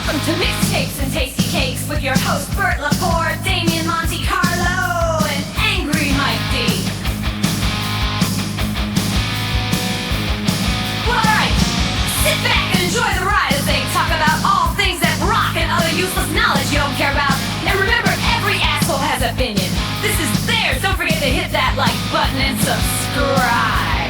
Welcome to Mixtapes and Tasty Cakes with your host Bert Laporte, Damien Monte Carlo, and Angry Mike D. Alright, sit back and enjoy the ride as they talk about all things that rock and other useless knowledge you don't care about. And remember, every asshole has an opinion. This is theirs. Don't forget to hit that like button and subscribe.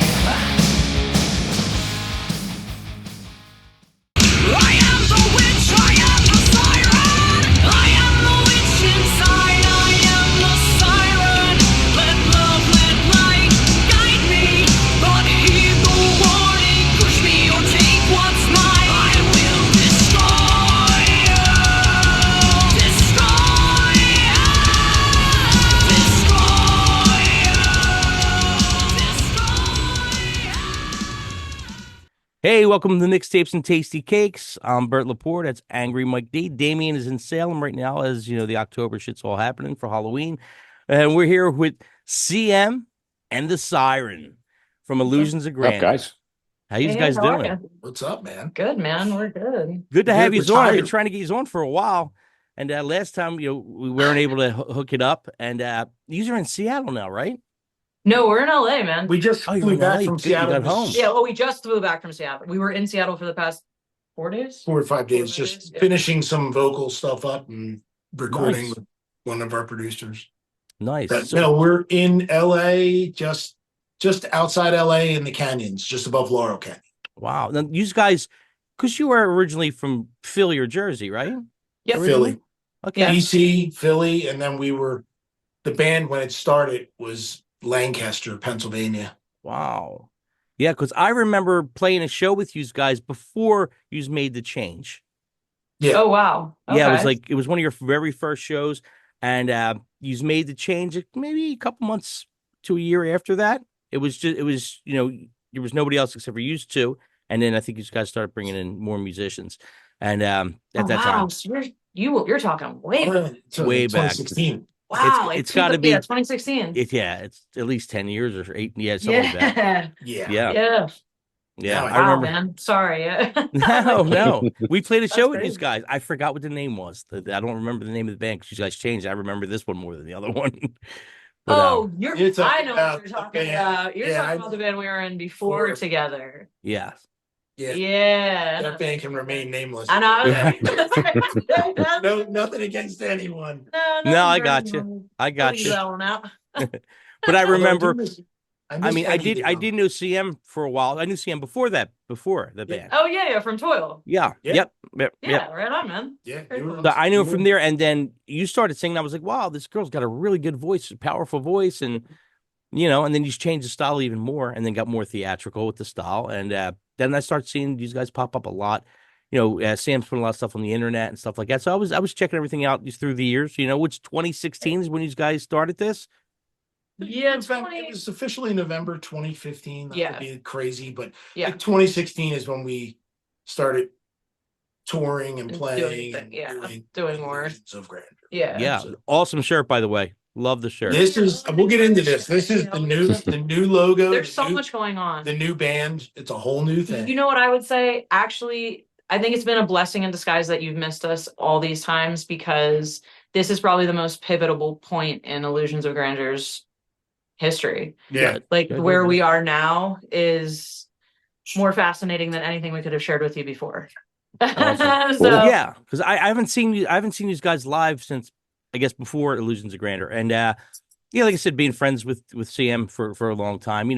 I am the witch, I am the siren. I am the witch inside, I am the siren. Let love, let light guide me. But heed the warning, push me or take what's mine. I will destroy you. Destroy you. Destroy you. Destroy you. Hey, welcome to the Mixtapes and Tasty Cakes. I'm Bert Laporte. That's Angry Mike D. Damien is in Salem right now, as you know, the October shit's all happening for Halloween. And we're here with CM and the Siren from Illusions of What's up, Grandeur. guys? How you Hey, guys how are doing? ya? What's up, man? Good, man. We're good. Good to Good, have you we're on. I've been tired. trying to get you on for a while. And last time, we weren't able to hook it up. And you are in Seattle now, right? No, we're in LA, man. We just Oh, you're flew in back LA. from Good, you Seattle. got home. Yeah, well, we just flew back from Seattle. We were in Seattle for the past 4 days. 4 or 5 days, 4 just days, yeah. finishing some vocal stuff up and recording Nice. with one of our producers. Nice. But, So- no, we're in LA, just outside LA in the canyons, just above Laurel Canyon. wow. Now, you guys, because you were originally from Philly or Jersey, right? Yep. Philly, Okay. Yeah. DC, Philly, and then the band when it started was Lancaster, Pennsylvania. Wow. Yeah, because I remember playing a show with you guys before you made the change. Yeah. Oh, wow. Yeah, Okay. it was one of your very first shows, and you made the change maybe a couple months to a year after that. There was nobody else except for you two, and then I think you guys started bringing in more musicians, and at that wow. time, So you're talking way back. Way back. 2016. Wow. it's gotta be- 2016. it's at least 10 years or 8, something like that. Yeah. Yeah. Yeah, Yeah. I Wow, remember. man. Sorry. No. We played a show with crazy. these guys. I forgot what the name was. I don't remember the name of the band because you guys changed. I remember this one more than the other one. But, Oh, You're I talking know about what you're talking the band. about. You're Yeah, talking about the band we were in before Before. together. yeah. Yeah. Yeah. That band can remain nameless. I know. No, nothing against anyone. No, I got you. I got you. Out. But I remember. I miss mean, I Peggy did Lee. know CM for a while. I knew CM before the band. Oh yeah, from Toil. Yeah. Yeah. Yep. Yeah, right on, man. Yeah, Very you were cool. So I knew you him from were- there, and then you started singing. I was like, wow, this girl's got a really good voice, a powerful voice, and and then you changed the style even more, and then got more theatrical with the style, and then I started seeing these guys pop up a lot. Sam's putting a lot of stuff on the internet and stuff like that. So I was checking everything out through the years. Which 2016 is when you guys started this. Yeah, In fact, it was officially November 2015. That Yeah. would be crazy, but Yeah. like 2016 is when we started touring and And playing doing and yeah, doing, doing more. Illusions of Grandeur. Yeah. Yeah, so- awesome shirt, by the way. Love the shirt. This is we'll get into this. This is the new logo. There's the so new- much going on. the new band. It's a whole new thing. You know what I would say? Actually, I think it's been a blessing in disguise that you've missed us all these times because this is probably the most pivotal point in Illusions of Grandeur's history. Yeah. Like Yeah, where yeah. we are now is more fascinating than anything we could have shared with you before. Awesome. So Yeah, because I haven't seen you. I haven't seen these guys live since I guess before Illusions of Grandeur, and like I said, being friends with CM for a long time.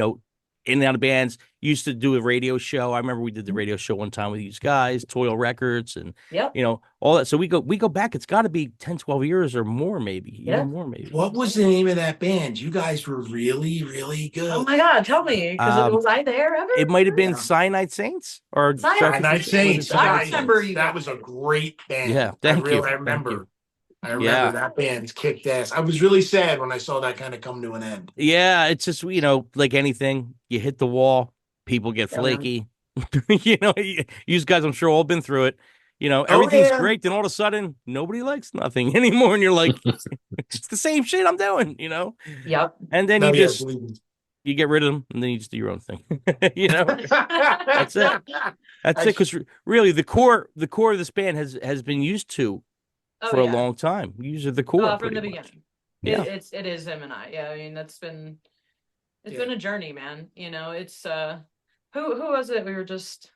In and out of bands. Used to do a radio show. I remember we did the radio show one time with these guys, Toil Records, and Yep. all that. So we go back. It's got to be 10, 12 years or more, maybe. Yeah. Even more, maybe. What was the name of that band? You guys were really, really good. Oh my God, tell me, because Um, was I there ever? It might have been Yeah. Cyanide Saints or Cyanide Night Saints. I remember you That guys. was a great band. Yeah, thank you. I Thank remember. you. I remember Yeah. that band's kicked ass. I was really sad when I saw that kind of come to an end. Yeah, it's just like anything, you hit the wall, people get Yeah, man. flaky. You guys, I'm sure, all been through it. Everything's yeah. great, then all of a sudden, nobody likes nothing anymore, and you're like, it's the same shit I'm doing. Yep. And then No, you yeah, just believe me. you get rid of them, and then you just do your own thing. That's it. That's it. Because really, the core of this band has been used to Oh, for a yeah. long time. These are the core From the pretty much. beginning. Yeah. It is him and I. Yeah, I mean it's been a journey, man. It's who was it? We were just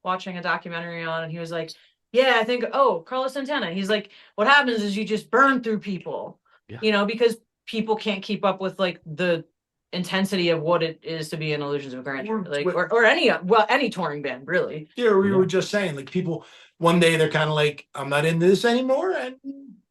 watching a documentary on, and he was like, "Yeah, I think Carlos Santana." He's like, "What happens is you just burn through people, because people can't keep up with like the intensity of what it is to be in Illusions of Grandeur, or any touring band, really." Yeah, we were just saying, like, people one day they're kind of like, I'm not into this anymore, and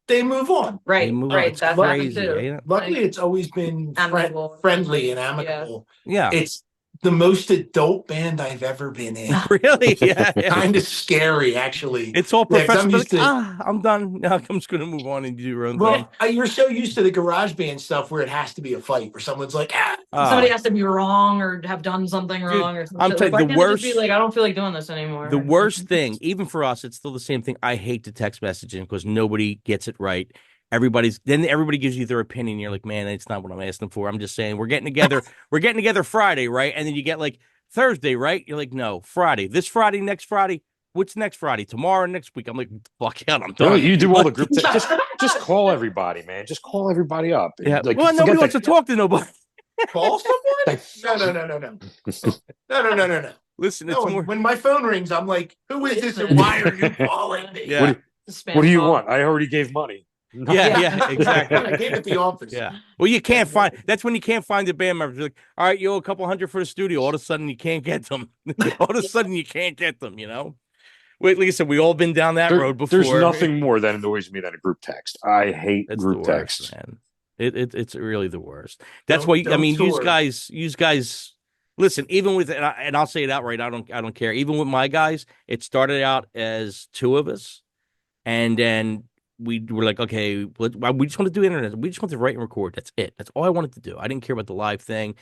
they move on. Right, right. It's That's crazy. happened too. Luckily, it's always been Amicable. friendly and amicable. Yeah. It's the most adult band I've ever been in. Really? Yeah. Kind of scary, actually. It's all 'cause professional. I'm used to- I'm done. Now I'm just going to move on and do your own thing. Well, you're so used to the garage band stuff where it has to be a fight, where someone's like, somebody has to be wrong or have done something wrong, or I'm telling you, the worst. Just be like, I don't feel like doing this anymore. The worst thing, even for us, it's still the same thing. I hate the text messaging because nobody gets it right. Everybody gives you their opinion. You're like, man, it's not what I'm asking for. I'm just saying we're getting together. We're getting together Friday, right? And then you get like Thursday, right? You're like, no, Friday. This Friday, next Friday. What's next Friday? Tomorrow, next week. I'm like, fuck out. I'm done. You do all the group just call everybody, man. Just call everybody up. Yeah. Like, well, nobody wants to talk to nobody. call someone? No. Listen, No, it's more. when my phone rings, I'm like, who is this and why are you calling me? Yeah. What do you want? I already gave money. Yeah, exactly. I gave it the office. Yeah. Well, you can't find. That's when you can't find the band members. You're like, all right, you owe a couple $100 for the studio. All of a sudden, you can't get them. All of a sudden, you can't get them. Wait, like I said, we all been down that road before. There's nothing more that annoys me than a group text. I hate group texts, man. It's really the worst. That's Don't why I mean, tour. you guys. Listen, even with and I'll say it outright. I don't care. Even with my guys, it started out as two of us, and then we were like, okay, we just want to do internet. We just want to write and record. That's it. That's all I wanted to do. I didn't care about the live thing.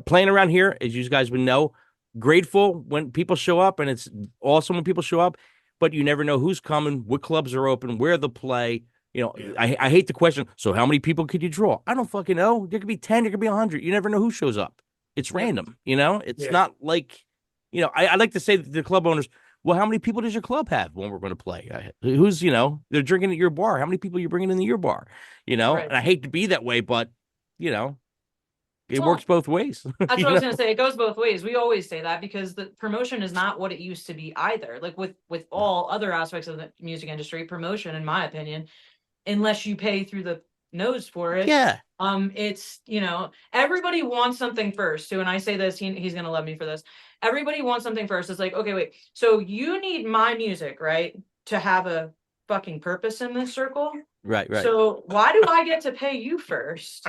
Playing around here, as you guys would know, grateful when people show up, and it's awesome when people show up, but you never know who's coming, what clubs are open, where the play. I hate the question, so how many people could you draw? I don't fucking know. There could be 10, there could be 100. You never know who shows up. It's random, It's not like, I like to say to the club owners, well, how many people does your club have when we're going to play? Who's, they're drinking at your bar. How many people are you bringing into your bar? Right. And I hate to be that way, but, it works both ways. That's what I was going to say. It goes both ways. We always say that because the promotion is not what it used to be either. Like with all other aspects of the music industry, promotion, in my opinion, unless you pay through the nose for it. Yeah. It's, everybody wants something first too. And I say this, he's going to love me for this. Everybody wants something first. It's like, okay, wait, so you need my music, right? To have a fucking purpose in this circle. Right. So why do I get to pay you first?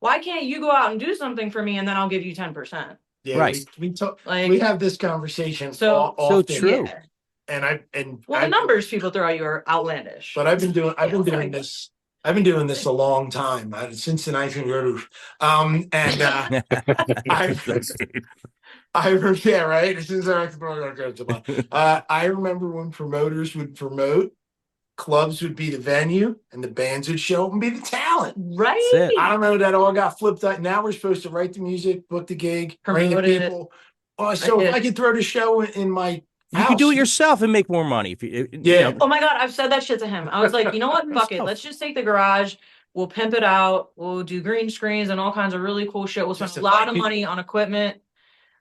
Why can't you go out and do something for me and then I'll give you 10%? Yeah, right. We have this conversation so often. True. Yeah. And the numbers people throw at you are outlandish. But I've been doing this. I've been doing this a long time, since the 1900s. I remember, yeah, right. Since I remember when promoters would promote, clubs would be the venue, and the bands would show up and be the talent. Right. That's it. I don't know. That all got flipped up. Now we're supposed to write the music, book the gig, bring the people. Oh, so if I could throw the show in my You can do it yourself and make more money. If you know. Oh my God, I've said that shit to him. I was like, you know what? Fuck it. Let's just take the garage. We'll pimp it out. We'll do green screens and all kinds of really cool shit. We'll spend a lot of money on equipment.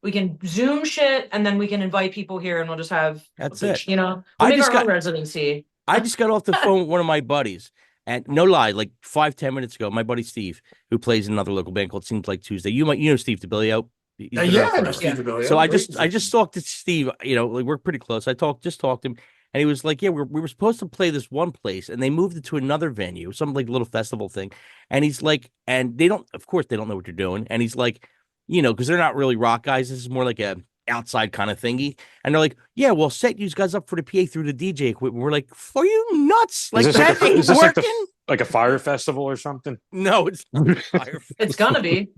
We can Zoom shit, and then we can invite people here, and we'll just have. That's it. We'll make our own residency. I just got off the phone with one of my buddies, and no lie, like 5-10 minutes ago, my buddy Steve, who plays in another local band called Seems Like Tuesday. You know Steve DeBilio. So I just talked to Steve. We're pretty close. I just talked to him, and he was like, "Yeah, we were supposed to play this one place, and they moved it to another venue, some like little festival thing." And he's like, and they don't, of course, they don't know what they're doing. And he's like, because they're not really rock guys. This is more like a outside kind of thingy. And they're like, "Yeah, we'll set you guys up for the PA through the DJ equipment." We're like, "Are you nuts? Like that ain't working." Like a fire festival or something? No, it's not a fire festival. It's gonna be.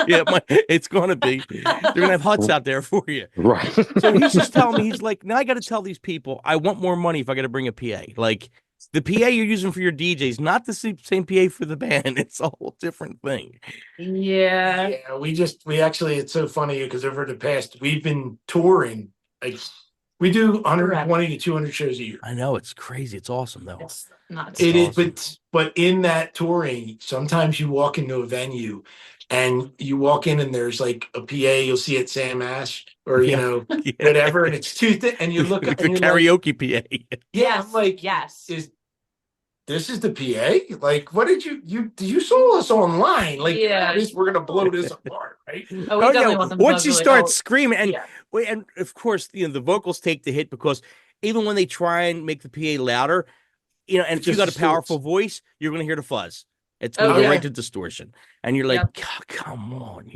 Yeah, it's gonna be. They're gonna have huts out there for you. Right. So he's just telling me, he's like, now I got to tell these people I want more money if I got to bring a PA. Like, The PA you're using for your DJs, not the same PA for the band. It's a whole different thing. Yeah. Yeah, we actually, it's so funny because over the past, we've been touring. Like, we do 120 to 200 shows a year. I know, it's crazy. It's awesome though. It's nuts. It is, awesome. but in that touring, sometimes you walk into a venue and you walk in and there's like a PA you'll see at Sam Ash or you Yeah. know Yeah. whatever, and it's too thick, and you look the and you're like, karaoke PA. yeah, I'm like, yes. this is the PA? Like, what did you saw us online? Like, Yeah. we're gonna blow this apart, right? Oh, we definitely want them to Once buzz you really start loud. screaming, and Yeah. and of course, the vocals take the hit because even when they try and make the PA louder, and if you just got a distorts. powerful voice, you're going to hear the fuzz. It's Oh, going to go yeah. right to distortion, and you're like, Yep. "God, come on,"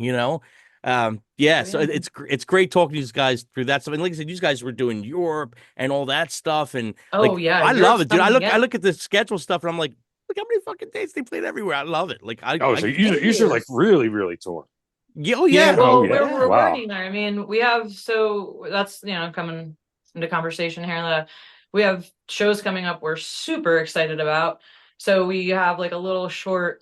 Yeah, so Yeah. it's great talking to these guys through that stuff. And like I said, you guys were doing Europe and all that stuff, and Oh, yeah, I Europe's love it, dude. I coming look at the schedule stuff, and I'm like, look how many fucking dates they played everywhere. I love it. Like Oh, so you should like really, really tour. yeah, oh yeah, Yeah. Well, Oh, yeah. we're Wow. working there. I mean, we have, so that's, coming into conversation here, that we have shows coming up we're super excited about. So we have like a little short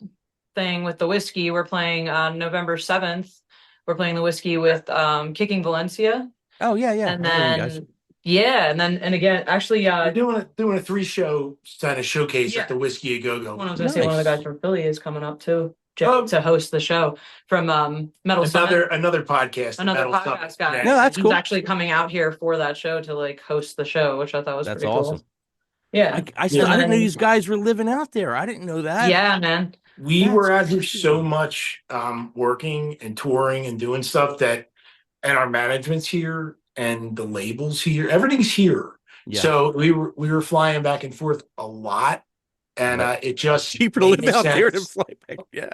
thing with the whiskey. We're playing on November 7th. We're playing the whiskey with Kicking Valencia. oh yeah, yeah. And I know you guys. then, yeah, and again, actually, We're doing a 3-show kind of showcase Yeah. at the Whiskey A Go Go. I was gonna say one of the Nice. guys from Philly is coming up too Oh. to host the show from Metal Summit. Another podcast. Another Metal podcast Summit. guy. Yeah. No, that's He's cool. actually coming out here for that show to like host the show, which I thought was That's pretty awesome. cool. Yeah. I Yeah. didn't know these guys were living out there. I didn't know that. Yeah, man. We That's were out here crazy. so much working and touring and doing stuff that, and our management's here and the labels here, everything's here. Yeah. So we were flying back and forth a lot, and it just Cheaper to made live out there than sense. fly back. Yeah.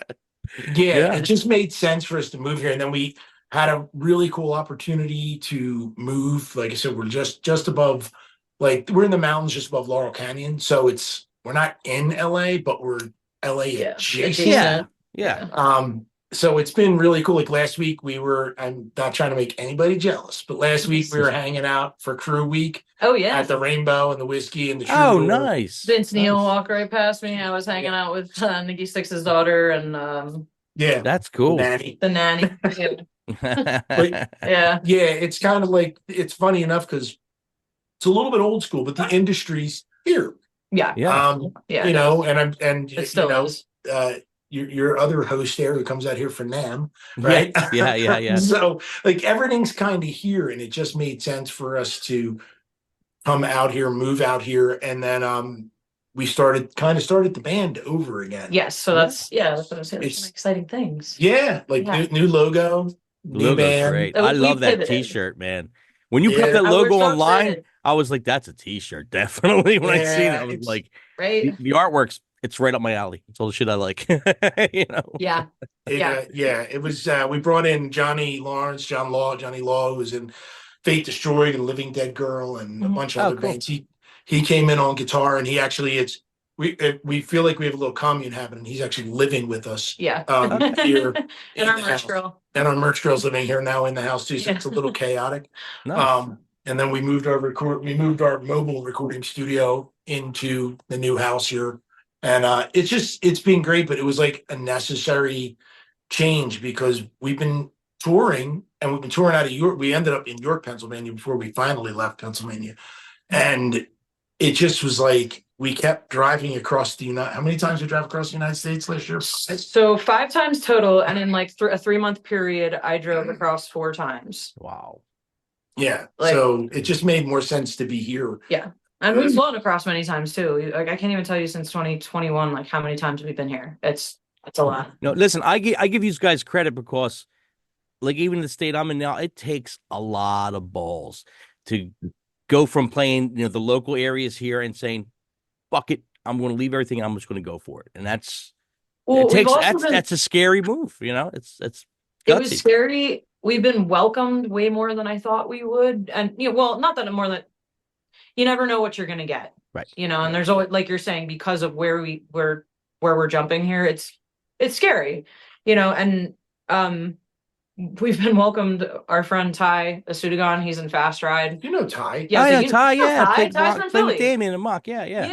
Yeah, Yeah. it just made sense for us to move here, and then we had a really cool opportunity to move. Like I said, we're just above, like we're in the mountains just above Laurel Canyon, so we're not in LA, but we're LA Yeah. adjacent. Yeah. Yeah. So it's been really cool. Like last week I'm not trying to make anybody jealous, but last week we were hanging out for Crew Week Oh yeah. at the Rainbow and the Whiskey and the Oh, Troubadour. nice. Vince Neil Nice. walked right past me. I was hanging out with Nikki Sixx's daughter and Yeah, That's cool. Nanny. the nanny. Yeah. Yeah, it's kind of like, it's funny enough because it's a little bit old school, but the industry's here. Yeah. Yeah. Yeah. And It still is. Your other host there who comes out here for NAM, right? Yeah. So like everything's kind of here, and it just made sense for us to come out here, move out here, and then we started the band over again. Yes. So that's what I was saying. There's It's- some exciting things. Yeah, like Yeah. New logo, new Logo's band. great. Oh, I we love that pivoted. T-shirt, man. When you put Yeah. that We're logo so online, excited, I was like, "That's a T-shirt." Definitely. When I seen it, Yeah, I was it's- like, right? "The artwork's it's right up my alley. It's all the shit I like." Yeah. It was we brought in Johnny Law, who was in Fate Destroyed and Living Dead Girl and a Mhm. bunch of Oh, other cool. bands. He came in on guitar, and he actually we feel like we have a little commune happening. He's actually living with us Yeah. here And our the merch house. girl. And our merch girl's living here now in the house too, so Yeah. it's a little chaotic. Nice. And then we moved our mobile recording studio into the new house here. And it's been great, but it was like a necessary change because we've been touring out of York. We ended up in York, Pennsylvania before we finally left Pennsylvania. And it just was like we kept driving across the how many times we drive across the United States last year? So 5 times total, and in like a 3-month period, I drove across 4 times. Wow. Yeah. Like- So it just made more sense to be here. And we've flown across many times too. Like I can't even tell you since 2021, like how many times we've been here. It's a lot. No, listen, I give you guys credit because, like, even the state I'm in now, it takes a lot of balls to go from playing, the local areas here and saying, "Fuck it, I'm going to leave everything. I'm just going to go for it." And that's Well, it takes we've also been- that's a scary move. It's it gutsy. was scary. We've been welcomed way more than I thought we would. And well, not that more than you never know what you're gonna get. Right. And there's always, like you're saying, because of where we're jumping here, it's scary. And we've been welcomed. Our friend Ty Asudagon, he's in Fast Ride. You know Ty. Yeah, I so know you- Ty, you know yeah. Ty. Played Ty's from with Philly. Damien and Mock, yeah. Yeah.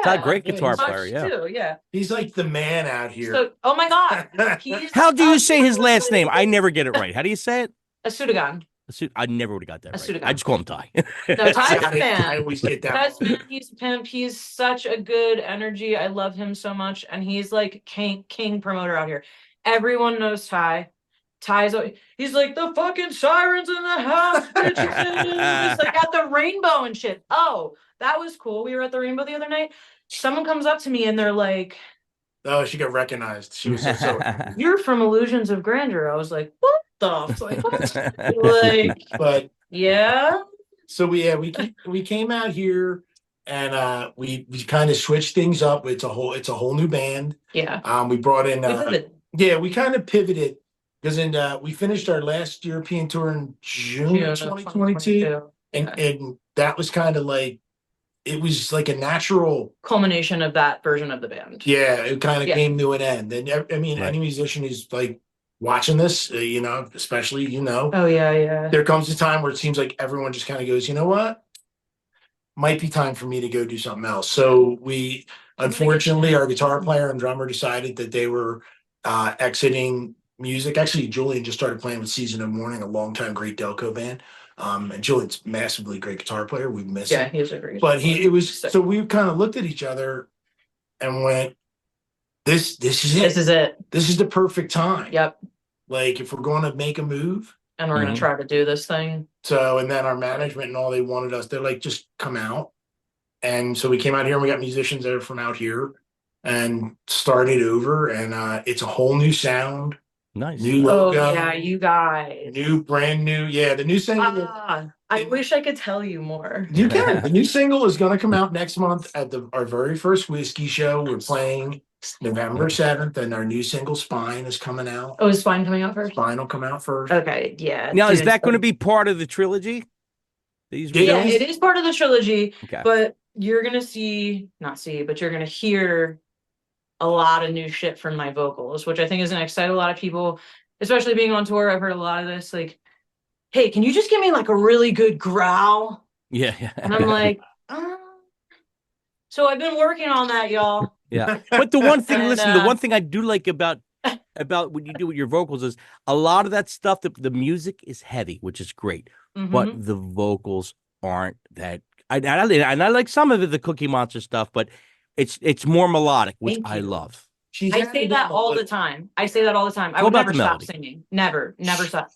Ty, great Yeah, guitar he's player. Much Yeah. too, yeah. He's like the man out here. So, oh my God, he's How do you say his last name? I never get it right. How do you say it? a Sudagon. I never would have got that A right. Sudagon. I just call him Ty. No, Ty's a I fan. always get that. Ty's wrong. man, he's a pimp. He's such a good energy. I love him so much, and he's like king promoter out here. Everyone knows Ty. He's like the fucking sirens in the house. Bitches. He's like at the rainbow and shit. Oh, that was cool. We were at the rainbow the other night. Someone comes up to me and they're like, Oh, she got recognized. She was so "You're from Illusions of Grandeur." I was like, "What the fuck?" Like, but yeah. so we came out here and we kind of switched things up. It's a whole new band. Yeah. We brought in We pivoted. yeah, we kind of pivoted because we finished our last European tour in June of 2022. And that was kind of like it was like a natural Culmination of that version of the band. yeah, it kind of Yeah. came to an end. And I mean, Right. any musician who's like watching this, especially, Oh yeah. there comes a time where it seems like everyone just kind of goes, you know what? Might be time for me to go do something else. So unfortunately, our guitar player and drummer decided that they were exiting music. Actually, Julian just started playing with Season of Mourning, a longtime great Delco band. And Julian's massively great guitar player. We miss him. Yeah, he's a great. But so we kind of looked at each other and went, this is it. This is it. This is the perfect time. Yep. Like if we're going to make a move. And we're Mhm. gonna try to do this thing. So, and then our management and all they wanted us, they're like, just come out. And so we came out here and we got musicians there from out here and started over. And it's a whole new sound, Nice. new Oh logo, yeah, you guys. brand new. Yeah, the new single. I wish I could tell you more. You can. The new single is going to come out next month at our very first whiskey show. We're playing November 7th, and our new single Spine is coming out. Oh, is Spine coming out first? Spine will come out first. Okay, yeah. Now, is dude, that going to be part of the trilogy? These Yeah, Yeah, it is part of the trilogy, Okay. but you're gonna but you're gonna hear a lot of new shit from my vocals, which I think is gonna excite a lot of people, especially being on tour. I've heard a lot of this, like, hey, can you just give me like a really good growl? Yeah. And I'm like, so I've been working on that, y'all. Yeah. But the one thing, And, listen, the one thing I do like about what you do with your vocals is a lot of that stuff, the music is heavy, which is great, Mhm. but the vocals aren't that. And I like some of it, the Cookie Monster stuff, but it's more melodic, which Thank I you. love. I say that all the time. I say that all the time. I All would about never the stop melody. singing. Never stop.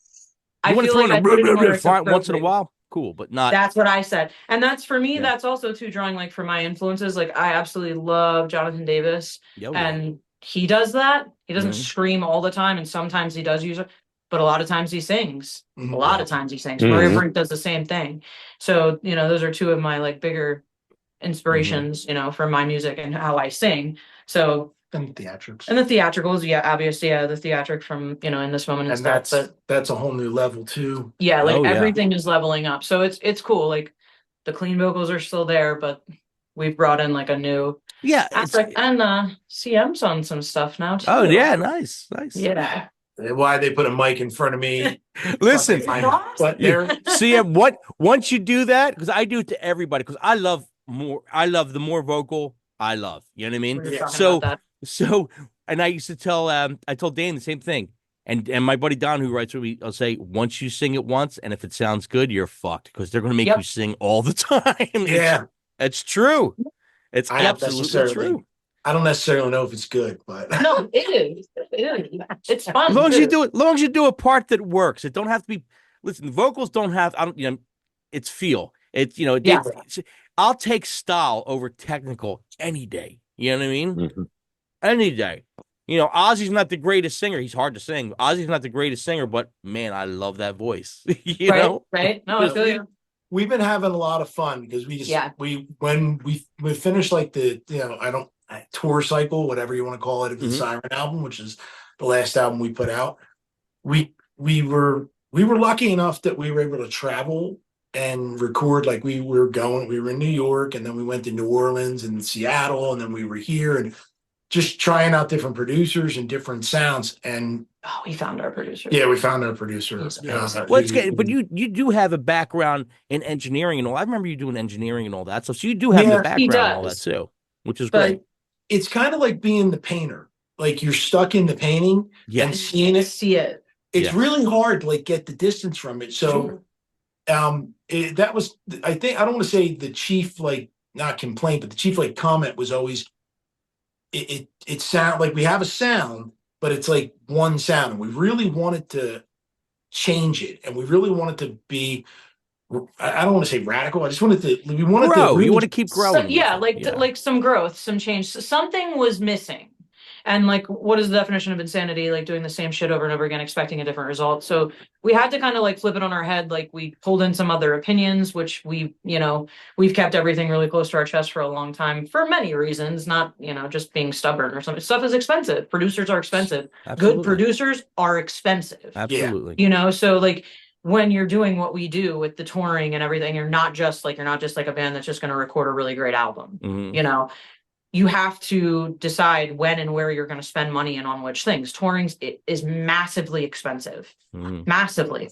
You I want to feel throw like in I a put it in order riff to once in a appropriate. while, cool, but not. That's what I said. And that's for me, Yeah. that's also too drawing like for my influences. Like I absolutely love Jonathan Davis. Oh, And he does that. He doesn't Mhm. scream all the time. And sometimes he does use it, but a lot of times he sings. Mhm. A lot of times he sings. Mhm. Murray Brink does the same thing. So, those are two of my like bigger inspirations, for my music and how I sing. So, And theatrics. and the theatricals, yeah, obviously, yeah, the theatric from, in this moment and And stuff. But that's a whole new level too. yeah, like Oh, yeah. everything is leveling up. So it's cool. Like the clean vocals are still there, but we've brought in like a new Yeah. it's- aspect. And CM's on some stuff now too. oh, yeah. Nice. Yeah. Why they put a mic in front of me? Listen, But they're see once you do that, because I do it to everybody, because I love the more vocal I love. You know what I mean? We were Yeah. talking So- about that. So, and I used to tell I told Dan the same thing. And my buddy Don, who writes with me, I'll say, once you sing it once, and if it sounds good, you're fucked, because they're going to make Yep. you sing all the time. yeah. It's true. It's I don't absolutely necessarily- true. I don't necessarily know if it's good, but No, it is. It is. It's fun. As long as you too. do it, as long as you do a part that works, it don't have to be. Listen, the vocals don't have. I don't. It's feel. It's Yeah. I'll take style over technical any day. You know what I mean? Mhm. Any day. Ozzy's not the greatest singer. He's hard to sing. Ozzy's not the greatest singer, but man, I love that voice. you right, know? right. No, I feel you. we've been having a lot of fun because we just Yeah. when we finished like the tour cycle, whatever you want to call it, of the Mhm. Siren album, which is the last album we put out. We were lucky enough that we were able to travel and record. Like we were in New York, and then we went to New Orleans and Seattle, and then we were here and just trying out different producers and different sounds. And Oh, we found our producer. yeah, we found our producer. He's amazing. Well, it's good, but you do have a background in engineering and all. I remember you doing engineering and all that stuff. So you do have Yeah, the he background and all that does. too. which is But great. It's kind of like being the painter. Like you're stuck in the painting and Yes. seeing it. see it. It's Yes. really hard to like get the distance from it. So that was, I think, I don't want to say the chief, like, not complaint, but the chief like comment was always it sound like we have a sound, but it's like one sound, and we really wanted to change it, and we really wanted to be, I don't want to say radical, I just wanted to, we wanted Grow. to really, You want to keep growing. with Yeah, it. like like some growth, some change. Something was missing. And like, what is the definition of insanity? Like doing the same shit over and over again, expecting a different result. So we had to kind of like flip it on our head. Like we pulled in some other opinions, which we, we've kept everything really close to our chest for a long time for many reasons, not, just being stubborn or something. Stuff is expensive. Producers are expensive. Absolutely. Good producers are expensive. Absolutely. So like when you're doing what we do with the touring and everything, you're not just like a band that's just going to record a really great album. Mhm. You have to decide when and where you're going to spend money and on which things. Touring is massively expensive, massively.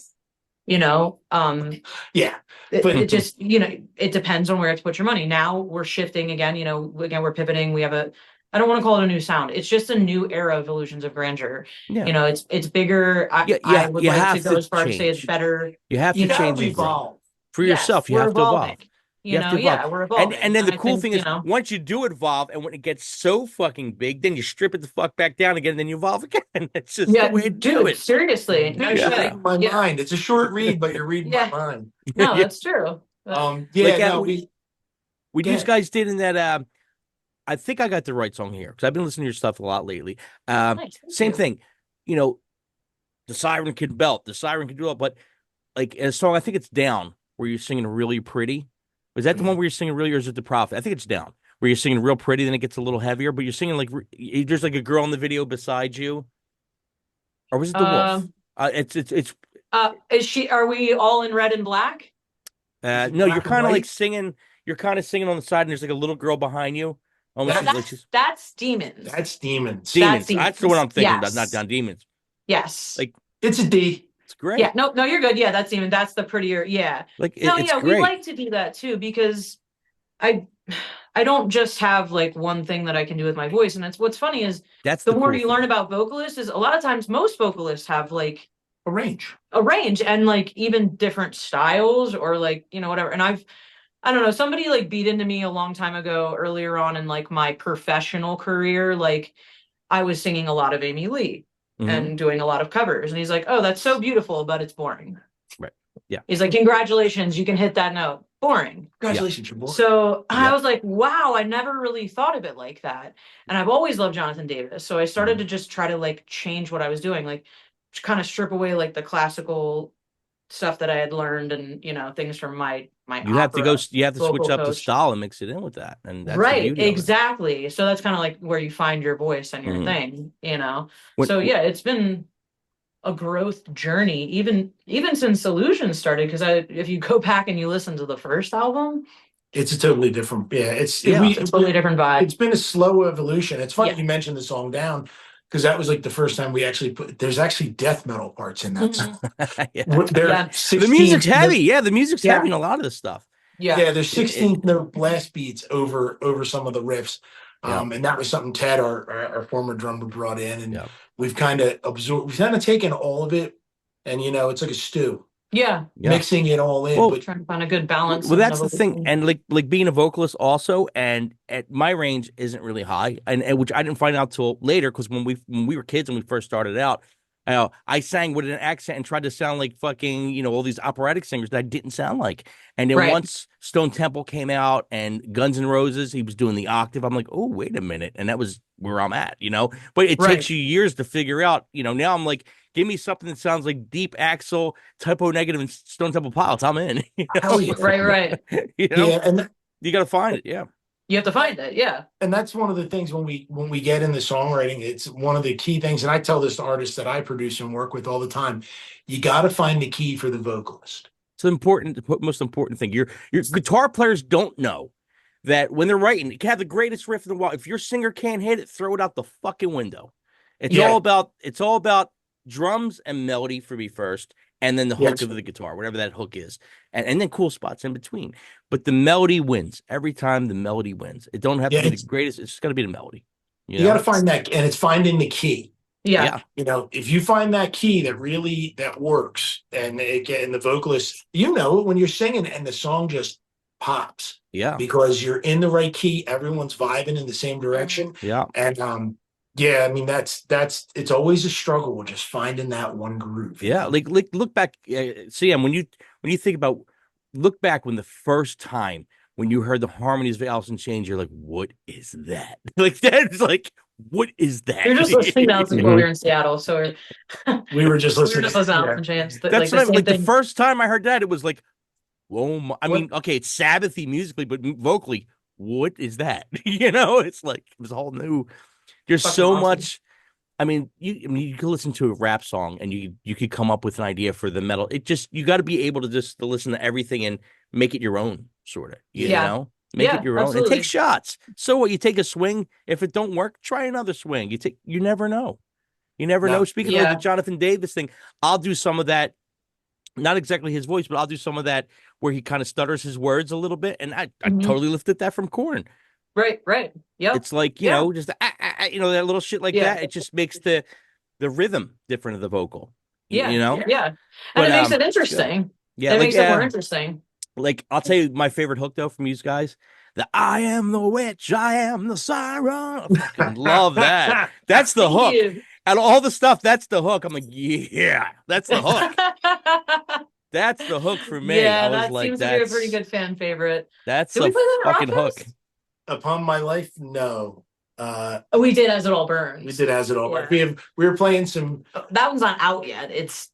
yeah. It just it depends on where to put your money. Now we're shifting again. We're pivoting. We have I don't want to call it a new sound. It's just a new era of Illusions of Grandeur. Yeah. It's bigger. I would like to go as far as say it's better. You have to You gotta change and grow. evolve. For yourself. You we're have to evolving. evolve. You have to evolve. We're evolving. And then the I cool think, thing is, once you do evolve, and when it gets so fucking big, then you strip it the fuck back down again, and then you evolve again. It's just the way to do it. Seriously. Now you're reading my mind. It's a short read, but you're reading my mind. No, that's true. Like, We what you guys did in that, I think I got the right song here because I've been listening to your stuff a lot lately. Nice, Same you. thing, the siren can belt, the siren can do it, but like in a song, I think it's Down, where you're singing really pretty. Was that the one where you're singing really, or is it the Prophet? I think it's Down, where you're singing real pretty, then it gets a little heavier, but you're singing like there's like a girl in the video beside you, or was it the wolf? It's. Is she? Are we all in red and black? No, you're kind of like singing. You're kind of singing on the side, and there's like a little girl behind you. That's demons. That's demons. Demons. That's the one I'm thinking about, not Down Demons. Yes. Like it's a D. It's great. Yeah. No, you're good. Yeah, that's demon. That's the prettier. Yeah. Like it's great. We like to do that too because I don't just have like one thing that I can do with my voice, and that's what's funny is that's the more you learn about vocalists is a lot of times most vocalists have like a range and like even different styles or like whatever. And I don't know, somebody like beat into me a long time ago earlier on in like my professional career. Like I was singing a lot of Amy Lee and doing a lot of covers. And he's like, oh, that's so beautiful, but it's boring. Right. Yeah. He's like, congratulations, you can hit that note. Boring. Congratulations, you're boring. So I was like, wow, I never really thought of it like that. And I've always loved Jonathan Davis. So I started to just try to like change what I was doing, like kind of strip away like the classical stuff that I had learned and things from my you have to switch up the coach. style and mix it in with that, and that's right, exactly. So that's kind of like where you find your voice and your thing, so yeah, it's been a growth journey even since Illusions started, because if you go back and you listen to the first album, it's a totally different it's a totally different vibe. It's been a slow evolution. It's funny you mentioned the song Down, because that was like the first time we actually there's actually death metal parts in that song. The music's heavy. The music's heavy in a lot of the stuff. There's 16 note blast beats over some of the riffs. And that was something Ted, our former drummer, brought in, and we've kind of taken all of it, and it's like a stew. Mixing it all in, but trying to find a good balance. Well, that's the thing, and like being a vocalist also, and at my range isn't really high, and which I didn't find out till later, because when we were kids and we first started out, I sang with an accent and tried to sound like fucking all these operatic singers that I didn't sound like, and then once Stone Temple came out and Guns N' Roses, he was doing the octave. I'm like, oh, wait a minute, and that was where I'm at, But it takes you years to figure out, Now I'm like, give me something that sounds like Deep, Axl, Typo Negative, and Stone Temple Pilots. I'm in. Right. And you got to find it. Yeah. You have to find it. Yeah. And that's one of the things when we get into songwriting, it's one of the key things. And I tell this to artists that I produce and work with all the time. You got to find the key for the vocalist. It's the most important thing. Your guitar players don't know that when they're writing, you can have the greatest riff in the world. If your singer can't hit it, throw it out the fucking window. It's all about drums and melody for me first, and then the Yeah, hook of the guitar, whatever that hook is, and then cool spots in between. But the melody wins every time. The melody wins. It don't have Yeah, to be the it's- greatest. It's just got to be the melody. You got to find that, and it's finding the key. Yeah. You know, if you find that key that works, and again, the vocalist, you know, when you're singing and the song just pops, Yeah. because you're in the right key, everyone's vibing in the same direction, Yeah. and yeah, I mean that's it's always a struggle just finding that one groove. Yeah, like look back, CM, when you think about, look back when the first time when you heard the harmonies of Alice in Chains, you're like, what is that? Like that's like, what is that? You're just listening to Alice in Chains. We're in Seattle, so we were just listening. to Alice in Chains. That's Like, what the like the same thing. first time I heard that, it was like, whoa, I mean, okay, it's Sabbathy musically, but vocally, what is that? You know, it's like it was all new. There's Fucking so awesome. much. I mean, you could listen to a rap song and you could come up with an idea for the metal. It just, you got to be able to just to listen to everything and make it your own, sort of. You know, make it your own and absolutely. take shots. So what? You take a swing. If it don't work, try another swing. You never know. You never know. Speaking of like the Jonathan Davis thing, I'll do some of that. Not exactly his voice, but I'll do some of that where he kind of stutters his words a little bit, and I totally lifted that from Korn. Right. Yeah. It's like, you know, just you know, that little shit like that. It just makes the rhythm different of the vocal. Yeah. You know? Yeah. And But, it makes it interesting. Yeah. It Like, makes it more interesting. like, I'll tell you my favorite hook though from you guys. The I am the witch, I am the siren. I fucking love that. That's the hook. Out of all the stuff, that's the hook. I'm like, yeah, that's the hook. That's the hook for me. Yeah, I was that like, seems to be a pretty good fan favorite. That's Did a we play that at fucking hook. Rockfest? Upon My Life, no. Oh, we did As It All Burns. We did As It All Burns. Yeah. We were playing some. That one's not out yet.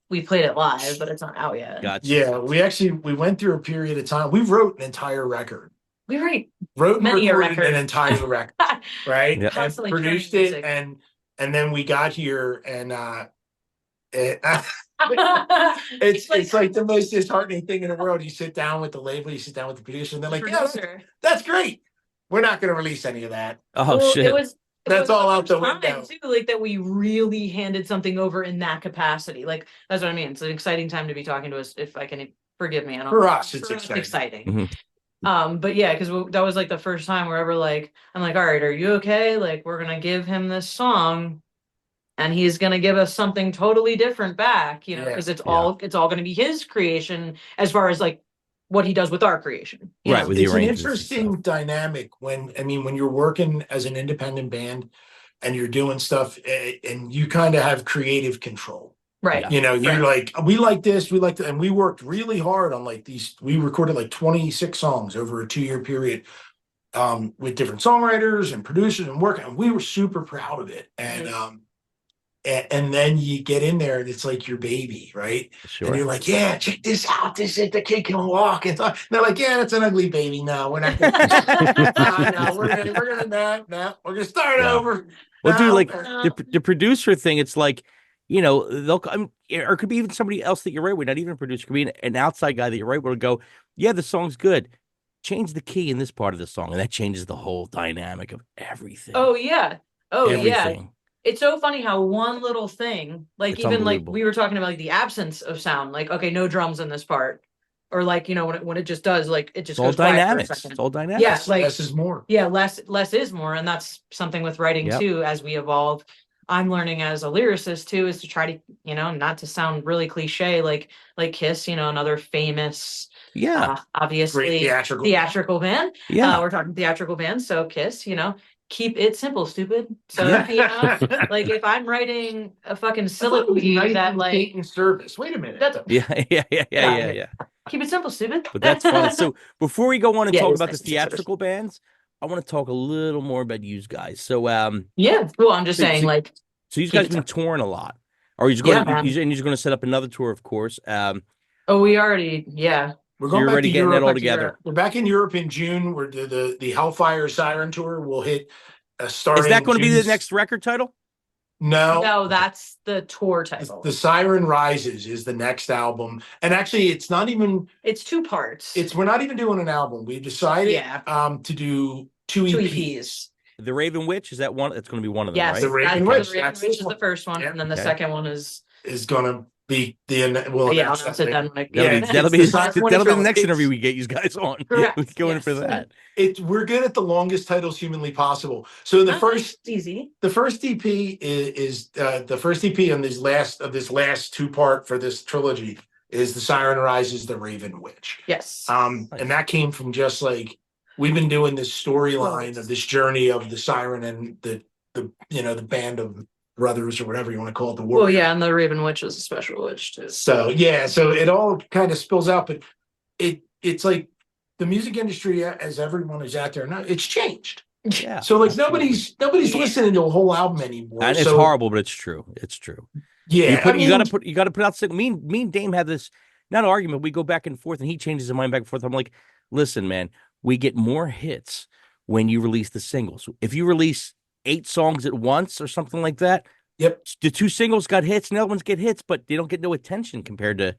We played it live, but it's not out yet. Gotcha. Yeah, we went through a period of time. We wrote an entire record. We Wrote and many a recorded record. an entire record, right? Yeah. And Constantly produced turning it, music. and then we got here, and it's it's like the most disheartening thing in the world. You sit down with the label, you sit down with the producer, and they're like, "Yeah, that's great. We're not going to release any of that." Oh Well, shit. That's all out the time, window. too, like that we really handed something over in that capacity. Like that's what I mean. It's an exciting time to be talking to us. If I can forgive me, I don't. For us, it's for us, exciting. Mhm. But yeah, because that was like the first time we're ever like, I'm like, all right, are you okay? Like, we're gonna give him this song, and he's gonna give us something totally different back, you know, because it's all gonna be his creation as far as like what he does with our creation. you Right, know? with the It's an arrangements and interesting stuff. dynamic when you're working as an independent band and you're doing stuff and you kind of have creative control. Right. You know, you're Right. like, we like this, we like that. And we worked really hard on like we recorded like 26 songs over a 2-year period with different songwriters and producers and working. And we were super proud of it. And then you get in there and it's like your baby, right? Sure. And you're like, yeah, check this out. This is the kid can walk. And they're like, yeah, that's an ugly baby. No, we're not gonna we're gonna start over. Well, dude, No. like the producer thing, it's like, you know, they'll or it could be even somebody else that you're right with, not even a producer, could be an outside guy that you're right with, will go, yeah, the song's good. Change the key in this part of the song, and that changes the whole dynamic of everything. Oh yeah. Oh yeah. Everything. It's so funny how one little thing, like It's even like unbelievable. we were talking about like the absence of sound, like okay, no drums in this part, or like you know when it just does, like it just It's all goes quiet for a dynamics. second. It's all dynamics. Yeah, like Less is more. yeah, less is more, and that's something with writing Yep. too. As we evolve, I'm learning as a lyricist too, is to try to not to sound really cliche, like Kiss, another famous, Yeah. obviously Great theatrical. theatrical band. Yeah. We're talking theatrical bands, so Kiss, keep it simple, stupid. So Yeah. like if I'm writing a fucking I thought it was soliloquy nice that and like taking service. Wait a minute. that's Yeah. keep it simple, stupid. But that's funny. So before we go on and Yeah, talk it's about the nice and simple. theatrical bands, I want to talk a little more about you guys. So Yeah, well, I'm just saying, like, so you keep guys it been simple. touring a lot. Or you're going Yeah, man. you're going to set up another tour, of course. Oh, we already, yeah. We're So going you're back already to getting Europe. that all back to together. Europe. We're back in Europe in June. Where the Hellfire Siren tour will hit. Starting Is that going to be the June- next record title? No, No, that's the tour title. The Siren Rises is the next album, and actually, it's not even. It's 2 parts. We're not even doing an album. We decided Yeah. to do 2 2 EPs. EPs. The Raven Witch, is that one? It's going to be one of them, Yes, right? The Raven that's Witch, the Raven that's Witch this is one. the first one, Yeah. and then the Okay. second one is Is gonna We'll Yeah, I'll announce announce that it later. then. Like, That'll Yeah, be it's that'll the be siren that'll be the control. next It's- interview we get you guys on. Correct, We go in for yes. that. We're good at the longest titles humanly possible. So the Nice, first easy. the first EP is the first EP on this last two-part for this trilogy is The Siren Rises, The Raven Witch. Yes. Nice. And that came from just like we've been doing this storyline of this journey of the siren and the the band of brothers or whatever you want to call it, the Well, warrior. yeah, and the Raven Witch is a special witch too. So yeah, so it all kind of spills out, but it's like the music industry, as everyone is out there now, it's changed. Yeah. So like absolutely. nobody's listening to a whole album anymore. And it's So, horrible, but it's true. It's true. Yeah, You gotta put out. Me and Dame had this not an argument. We go back and forth, and he changes his mind back and forth. I'm like, listen, man, we get more hits when you release the singles. If you release 8 songs at once or something like that, Yep. the 2 singles got hits, and the other ones get hits, but they don't get no attention compared to.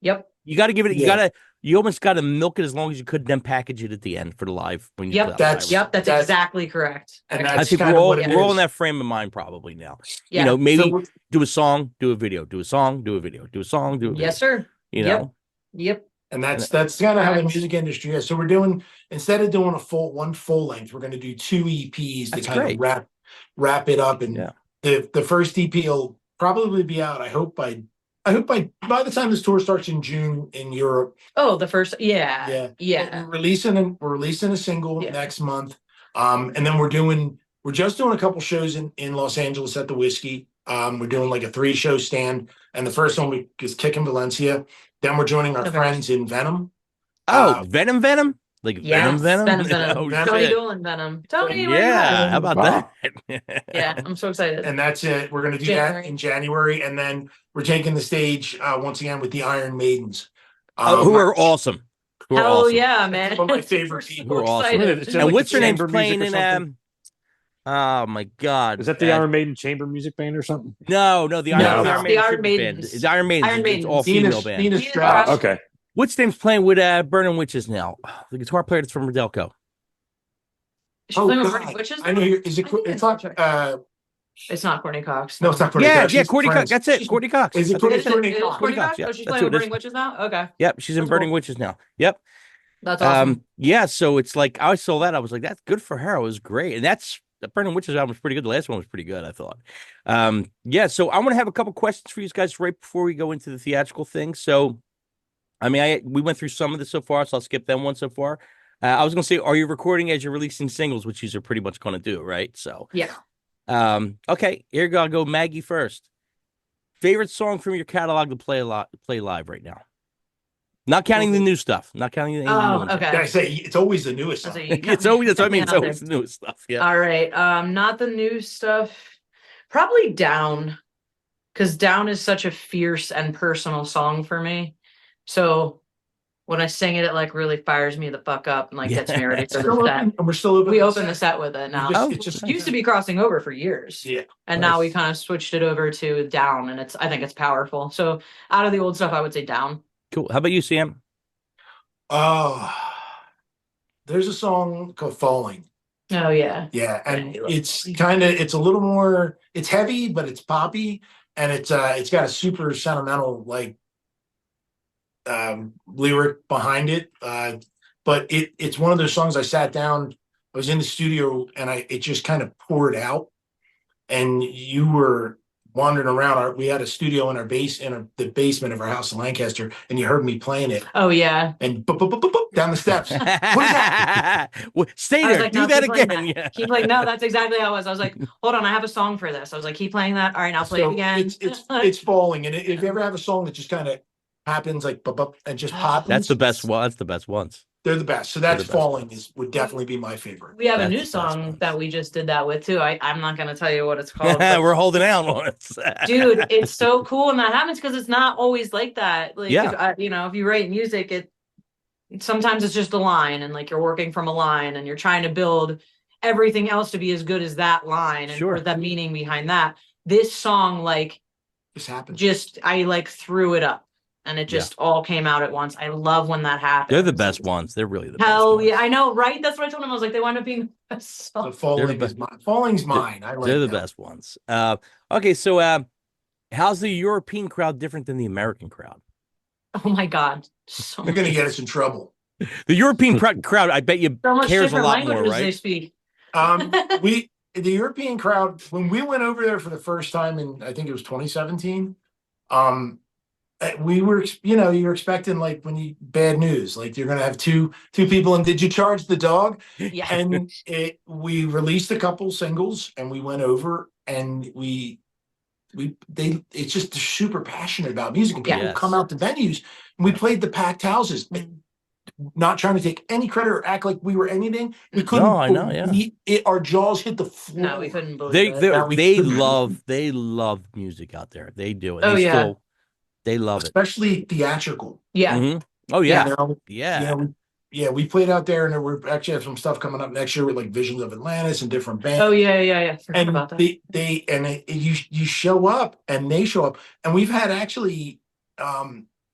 Yep. You got to give it. Yeah. You almost got to milk it as long as you could, then package it at the end for the live. When you Yep. put out That's- live. That's That's- exactly correct. and I that's think kind we're of all what it we're all in is. that frame of mind probably now. Yeah. You know, maybe So do a song, do a video, do a song, do a video, do a song, do a video. Yes, sir. You Yep. know, Yep. And that's kind of how the Correct. music industry is. So we're doing instead of doing one full length, we're going to do 2 EPs to That's kind great. of wrap it up. And Yeah. the first EP will probably be out. I hope by by the time this tour starts in June in Europe. Oh, the first. Yeah. Yeah. Yeah. We're releasing a single Yeah. next month. And then we're just doing a couple shows in Los Angeles at the Whiskey. We're doing like a 3-show stand, and the first one is Kicking Valencia. Then we're joining our Okay. friends in Venom. oh, Venom, like Yes, Venom. Venom. Oh, Tony shit. Dolan Venom. Tony, where you Yeah, at? how about Wow. that? Yeah, I'm so excited. And that's it. We're going to do that January. in January, and then we're taking the stage once again with the Iron Maidens, Who are awesome. Who are Hell awesome. yeah, man. One of my favorite We're so people. Who are awesome. excited. Is it And like what's the her name chamber playing music or in something? Oh my God! Is that the Iron Maiden chamber music band or something? No, the No, Iron, it's Iron the Maiden Iron tribute band. Maidens. It's Iron Maiden. Iron It's all Maidens. female band. Nina Nina Strauss. Strauss. Okay. What's name's playing with Burning Witches now? The guitar player that's from Rodelco. She's Oh, playing with God. Burning Witches. I know. Is it? I think It's that's not. right. It's not Courtney Cox. No, it's not. Courtney Yeah, Cox. yeah, She's Courtney Cox. friends. That's it. She's- Courtney Cox. Is it That's Courtney- Is it- Courtney it is Cox. Courtney Cox, Cox? yeah. Oh, she's That's playing who with it is. Burning Witches now? Okay. Yep, she's in That's Burning cool. Witches now. Yep. That's awesome. Yeah, so it's like I saw that. I was like, that's good for her. It was great. And that's the Burning Witches album was pretty good. The last one was pretty good, I thought. Yeah, so I want to have a couple questions for you guys right before we go into the theatrical thing. So I mean, we went through some of this so far, so I'll skip them one so far. I was gonna say, are you recording as you're releasing singles, which you're pretty much gonna do, right? So Yeah. okay, here you go. I'll go Maggie first. Favorite song from your catalog to play live right now? Not counting the new stuff. Not counting the Oh, new ones. okay. Yeah, I say it's always the newest That's song. what you It's always that's what I mean. It's cut me out always the newest stuff. Yeah. All right. Not the new stuff. Probably Down. Because Down is such a fierce and personal song for me. So when I sing it, it like really fires me the fuck up and like gets me ready for Still the set. open, and we're still open. We to open the set with it now. Oh, It's just It used to be crossing over for years. Yeah. And now we Nice. kind of switched it over to Down, and I think it's powerful. So out of the old stuff, I would say Down. Cool. How about you, Sam? Oh, there's a song called "Falling." Oh yeah. Yeah, and Yeah, it's a little more. It's heavy, but it's poppy, and it's got a super sentimental like lyric behind it. But it's one of those songs I sat down. I was in the studio, and it just kind of poured out. And you were wandering around. We had a studio in the basement of our house in Lancaster, and you heard me playing it, Oh yeah. and boop, boop, boop, boop, boop, down the steps. Well, stay I was there. like, Do no, that keep playing again. that. Yeah. Keep playing. No, that's exactly how it was. I was like, hold on, I have a song for this. I was like, keep playing that. All right, now play So it again. It's falling, and if you ever have a song that just kind of happens like bup, bup, and just pops, That's the best one. That's the best ones. They're the best. So They're that's the best falling ones. would definitely be my favorite. We have a That's new the best song ones. that we just did that with too. I'm not gonna tell you what it's called. but We're holding out on it. dude, it's so cool when that happens because it's not always like that. Like, Yeah. if you write music, sometimes it's just a line, and like you're working from a line, and you're trying to build everything else to be as good as that line, and Sure. or the meaning behind that. This song, like, Just happens. I like threw it up, and it just all came out at once. I love when that happens. They're the best ones. They're really the best. Hell ones. yeah, I know, right? That's what I told him. I was like, they wind up being the best The song. falling the is mine. Falling's mine. I like They're the that. best ones. Okay, so How's the European crowd different than the American crowd? Oh my God. So They're gonna get us in trouble. The European crowd, I bet you so much cares a different lot more, languages they right? speak. The European crowd, when we went over there for the first time in, I think it was 2017, we were, you're expecting like bad news, like you're gonna have two people, and did you charge the dog? Yeah. And we released a couple singles, and we went over, and it's just they're super passionate about music, and people Yes. come out to venues, and we played the packed houses. Not trying to take any credit or act like we were anything. We couldn't. No, I know, yeah. Our jaws hit the floor. No, we couldn't believe it. They love music out there. They do it. Oh, yeah. They love it. Especially theatrical. Yeah. Mhm. Oh yeah. We played out there, and we're actually have some stuff coming up next year with like Visions of Atlantis and different bands. Oh yeah. Forgot And about that. you show up, and they show up, and we've had actually,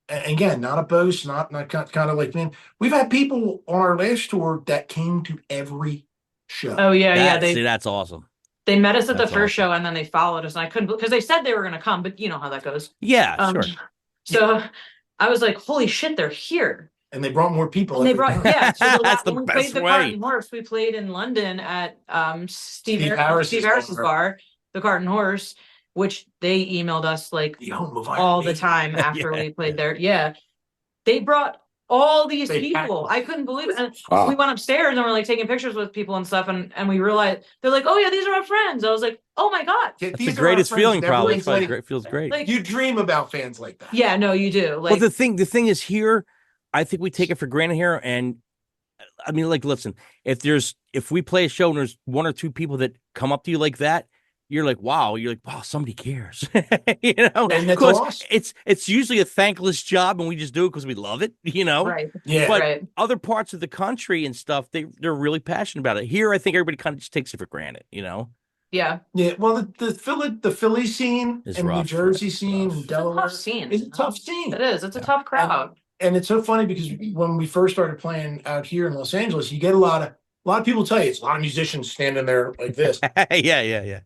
again, not a boast, not kind of like, man, we've had people on our last tour that came to every show. Oh yeah. That's awesome. They met us at the That's first show, and then they followed us, and I couldn't, because they said they were going to come, but you know how that goes. Yeah, sure. So I was like, holy shit, they're here. And they brought more people. And they brought, so That's the when we best played the way. Cart and Horse, we played in London at Steve Harris's Harris's bar. bar, the Cart and Horse, which they emailed us like The home of Iron all the Maiden. time after Yeah, we played there. Yeah. They brought all these They people. packed I couldn't believe it. And Wow. we went upstairs and we're like taking pictures with people and stuff, and we realized they're like, oh yeah, these are our friends. I was like, oh my God. Yeah, That's these the are our greatest friends. feeling, And probably. everyone's like, It feels great. Like, you dream about fans like that. yeah, no, you do. Like, Well, the thing is here, I think we take it for granted here, and I mean, like, listen, if we play a show and there's one or two people that come up to you like that, you're like, wow, somebody cares. You know, And that's 'Cause awesome. it's usually a thankless job, and we just do it because we love it, you know. right. Yeah. But right. other parts of the country and stuff, they're really passionate about it. Here, I think everybody kind of just takes it for granted, you know. Yeah. Yeah. Well, the Philly scene It's and New rough, Jersey rough, scene rough. and It's a Delaware tough scene. is a tough scene. It is. It's a Yeah. tough crowd. And it's so funny because when we first started playing out here in Los Angeles, you get a lot of people tell you it's a lot of musicians standing there like this. Yeah.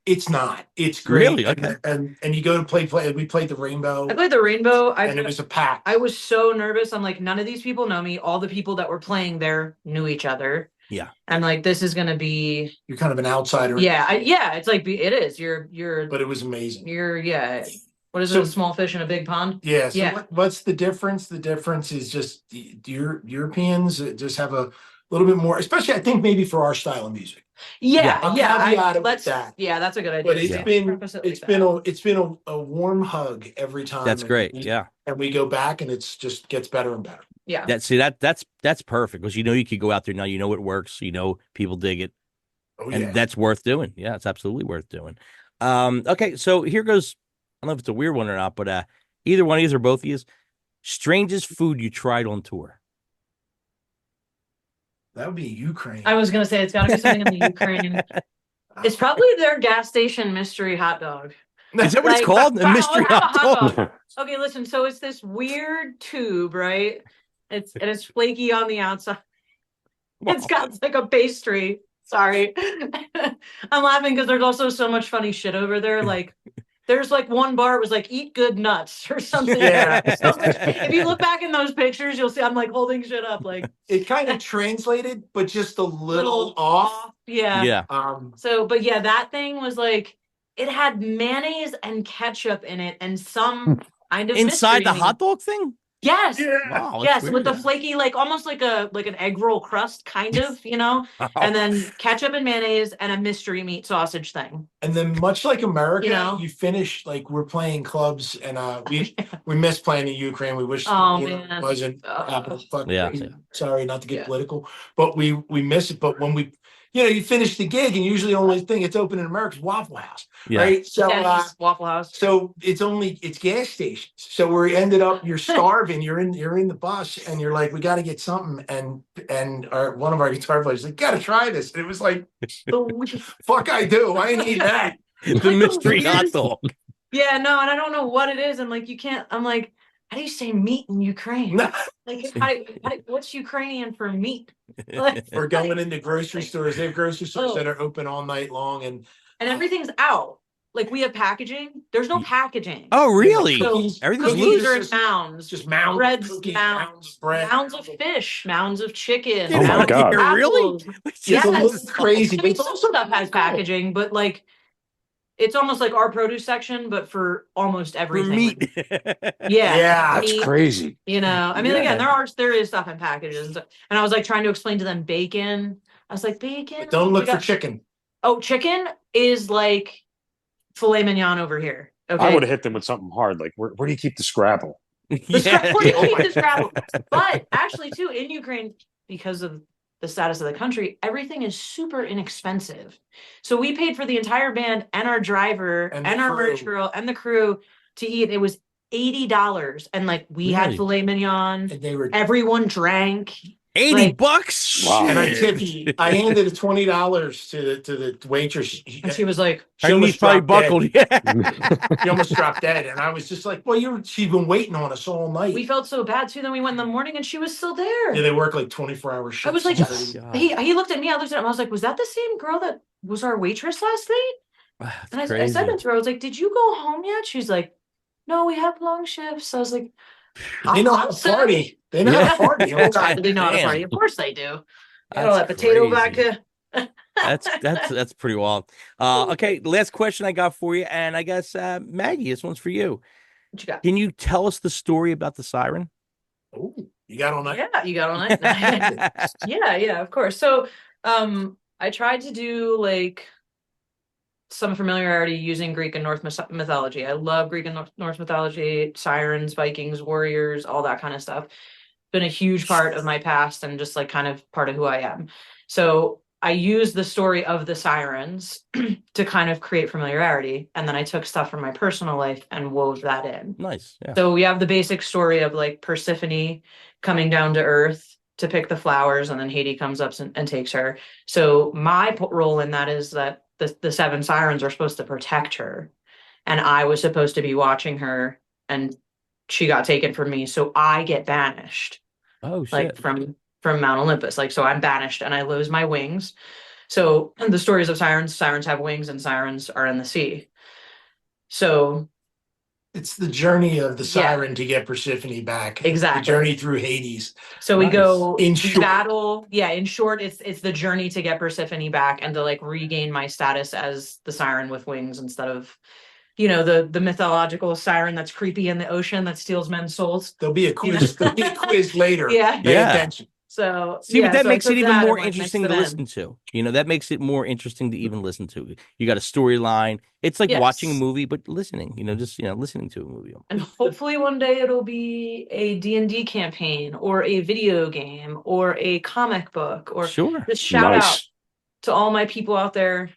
It's not. It's great. Really? Okay. And you go to play. We played the Rainbow, I played the Rainbow. and it was a pack. I was so nervous. I'm like, none of these people know me. All the people that were playing there knew each other. Yeah. I'm like, this is gonna be. You're kind of an outsider. Yeah. It's like it is. You're. But it was amazing. Yeah. What is So- it? A small fish in a big pond. Yeah. So Yeah. what's the difference? The difference is just Europeans just have a little bit more, especially I think maybe for our style of music. Yeah. I'll Yeah. caveat it with Let's. that. Yeah, that's a good idea. But it's Yeah. been Preface it like it's that. been a warm hug every time. That's and great. we- Yeah. And we go back, and it's just gets better and better. Yeah. That's perfect, because you could go out there now, it works, people dig it, Oh and yeah. that's worth doing. Yeah, it's absolutely worth doing. Okay, so here goes. I don't know if it's a weird one or not, but either one of these or both of these, strangest food you tried on tour. That would be Ukraine. I was gonna say it's gotta be something in the Ukraine. It's probably their gas station mystery hot dog. Is that what it's Like, called? A mystery I'll have a hot hot dog? Okay, listen. So it's this weird tube, right? It's flaky on the outside. It's got like a pastry. Sorry, I'm laughing because there's also so much funny shit over there. Like, there's like one bar it was like "eat good nuts" or something. Yeah. So, if you look back in those pictures, you'll see I'm like holding shit up, like It kind of translated, but just a little little off. Yeah. Yeah. So, but yeah, that thing was like it had mayonnaise and ketchup in it, and some kind of Inside the mystery hot dog thing? Yes. Wow. that's Yes, weird. with the flaky, like almost like an egg roll crust, kind of, Oh. and then ketchup and mayonnaise and a mystery meat sausage thing. And then much like America, You know? you finish like we're playing clubs, and we miss playing in Ukraine. We wish Oh, it man. wasn't happening. Fuck, Yeah. Sorry, not to get Yeah. political, but we miss it. But when you finish the gig, and usually the only thing it's open in America is Waffle House, Yeah. right? So Denny's, Waffle House. so it's gas stations. So we ended up, you're starving, you're in the bus, and you're like, we got to get something. And one of our guitar players like, got to try this. And it was like, fuck, I do. I need that. The Like mystery the hot weirdest- dog. Yeah, no, and I don't know what it is. And like, you can't, I'm like, how do you say meat in Ukraine? Like, what's Ukrainian for meat? Like, We're going into grocery stores. They have grocery stores Oh. that are open all night long, and and everything's out. like we have packaging. There's no packaging. Oh, really? So Everything's cookies loose. are in mounds. Just mounds, Breads, cookies, mounds, mounds of bread, mounds of fish, mounds of chicken. Get Oh my out of God. here, really? apples. It's Yes. a little crazy, I but mean, it's some also stuff has cool. packaging, but like it's almost like our produce section, but for almost For everything. meat. Yeah, Yeah, That's meat, crazy. You know, I mean, Yeah. again, there is stuff in packages, and I was like trying to explain to them bacon. I was like, bacon. But don't We look for got- chicken. Oh, chicken is like filet mignon over here. Okay, I would have hit them with something hard. Like, where do you keep the Scrabble? Where do you Oh keep my the Scrabble? But actually, too, in Ukraine, because of the status of the country, everything is super inexpensive. So we paid for the entire band and our driver And and, the our merch crew. girl and the crew to eat. It was $80, and like we had Really? filet mignon. And they were Everyone drank. 80 Like- bucks? Wow. and I Shit. tipped. I handed $20 to the waitress. And she was like, She Her almost knees probably dropped dead. buckled. Yeah. She almost dropped dead, and I was just like, "Well, she's been waiting on us all night." we felt so bad too. Then we went in the morning, and she was still there. Yeah, they work like 24-hour shifts. I was like, Oh, God. he looked at me. I looked at him. I was like, was that the same girl that was our waitress last night? That's And I crazy. said that to her. I was like, did you go home yet? She's like, no, we have long shifts. I was like, They know how to party. They know how to party. Yeah. Oh, God, God. they know how to Damn. party. Of course they do. Got That's all that potato crazy. vodka. That's pretty wild. Okay, last question I got for you, and I guess Maggie, this one's for you. What you got? Can you tell us the story about the siren? Oh, you got all night. Yeah, you got all night. Yeah, of course. So, I tried to do like some familiarity using Greek and Norse mythology. I love Greek and Norse mythology, sirens, Vikings, warriors, all that kind of stuff. Been a huge part of my past and just like kind of part of who I am. So I used the story of the sirens to kind of create familiarity. And then I took stuff from my personal life and wove that in. Nice. Yeah. So we have the basic story of like Persephone coming down to earth to pick the flowers, and then Hades comes up and takes her. So my role in that is that the seven sirens are supposed to protect her, and I was supposed to be watching her, and she got taken from me. So I get banished, Oh, shit. like from Mount Olympus. Like, so I'm banished and I lose my wings. So in the stories of sirens have wings and sirens are in the sea. So It's the journey of the Yeah. siren to get Persephone back. Exactly. The journey through Hades. So we Nice. go In we short. battle. Yeah, in short, it's the journey to get Persephone back and to like regain my status as the siren with wings instead of, the mythological siren that's creepy in the ocean that steals men's souls. There'll be a quiz. There'll be a quiz later. Yeah. Pay Yeah. attention. So See, but that so I makes it took even that more and, like, interesting mixed to it in. listen to. That makes it more interesting to even listen to. You got a storyline. It's like watching a Yes. movie, but listening. Just listening to a movie. And hopefully one day it'll be a D&D campaign or a video game or a comic book or Sure. just shout out Nice. to all my people out there,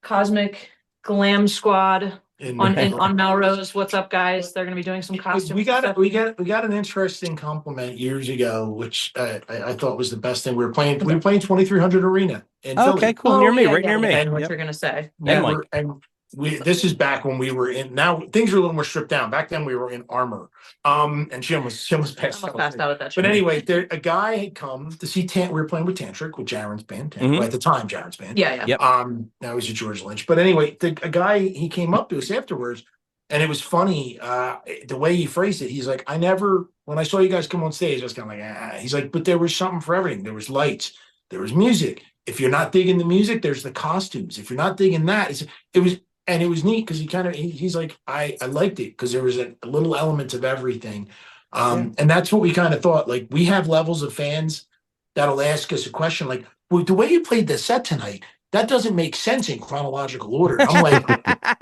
Cosmic Glam Squad on Melrose. What's up, guys? They're gonna be doing some costumes. We got and we stuff. got an interesting compliment years ago, which I thought was the best thing. We were playing 2300 Arena in Okay, Philly. cool. Near me, yeah, right yeah, near me. yeah, I know what Yep. you're gonna say. And Mike. This is back when we were in. Now things are a little more stripped down. Back then we were in armor. And she almost I passed almost out. passed out at that But shit. anyway, a guy had come to see we were playing with Tantric, with Jaren's band. Mhm. At the time, Jaren's band. Yeah. Yep. Now he's a George Lynch. But anyway, a guy, he came up to us afterwards, and it was funny, the way he phrased it. He's like, when I saw you guys come on stage, I was kind of like, He's like, but there was something for everything. There was lights, there was music. If you're not digging the music, there's the costumes. If you're not digging that, it was neat because he's like, I liked it because there was a little element of everything. And that's what we kind of thought. Like, we have levels of fans that'll ask us a question like, well, the way you played the set tonight, that doesn't make sense in chronological order. I'm like,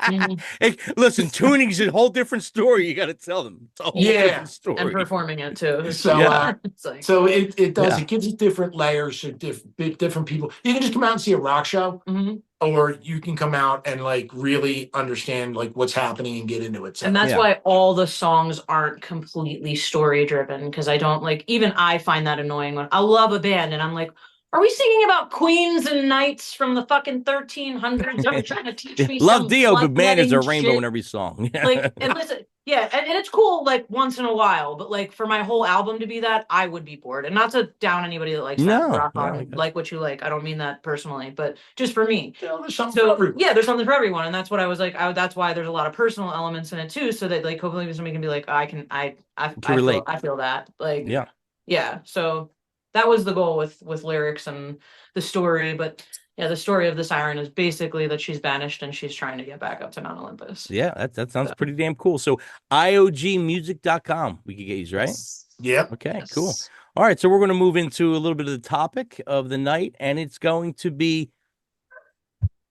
Mhm. Hey, listen, tuning's a whole different story. You got to tell them. It's a whole Yeah. different story. And performing it too. So, Yeah. It's like, so it does. Yeah. It gives it different layers of different people. You can just come out and see a rock show, mhm. or you can come out and like really understand like what's happening and get into it. So, And that's Yeah. why all the songs aren't completely story driven, because I don't like, even I find that annoying when I love a band and I'm like, Are we singing about queens and knights from the fucking 1300s? Are you trying to teach me Love some Dio, but man, there's a bloodletting rainbow shit? in every song. Like, and listen, yeah, and it's cool like once in a while, but like for my whole album to be that, I would be bored. And not to down anybody that likes that. No, Rock no, I on, get it. like what you like. I don't mean that personally, but just for me. You know, there's something for So everyone. yeah, there's something for everyone, and that's what I was like. That's why there's a lot of personal elements in it too, so that like hopefully somebody can be like, I relate. I feel that, like, Yeah. yeah. So that was the goal with lyrics and the story, but yeah, the story of the siren is basically that she's banished and she's trying to get back up to Mount Olympus. Yeah, that sounds So. pretty damn cool. So iogmusic.com, we could get these, right? Yep. Okay, cool. All right, so we're going to move into a little bit of the topic of the night, and it's going to be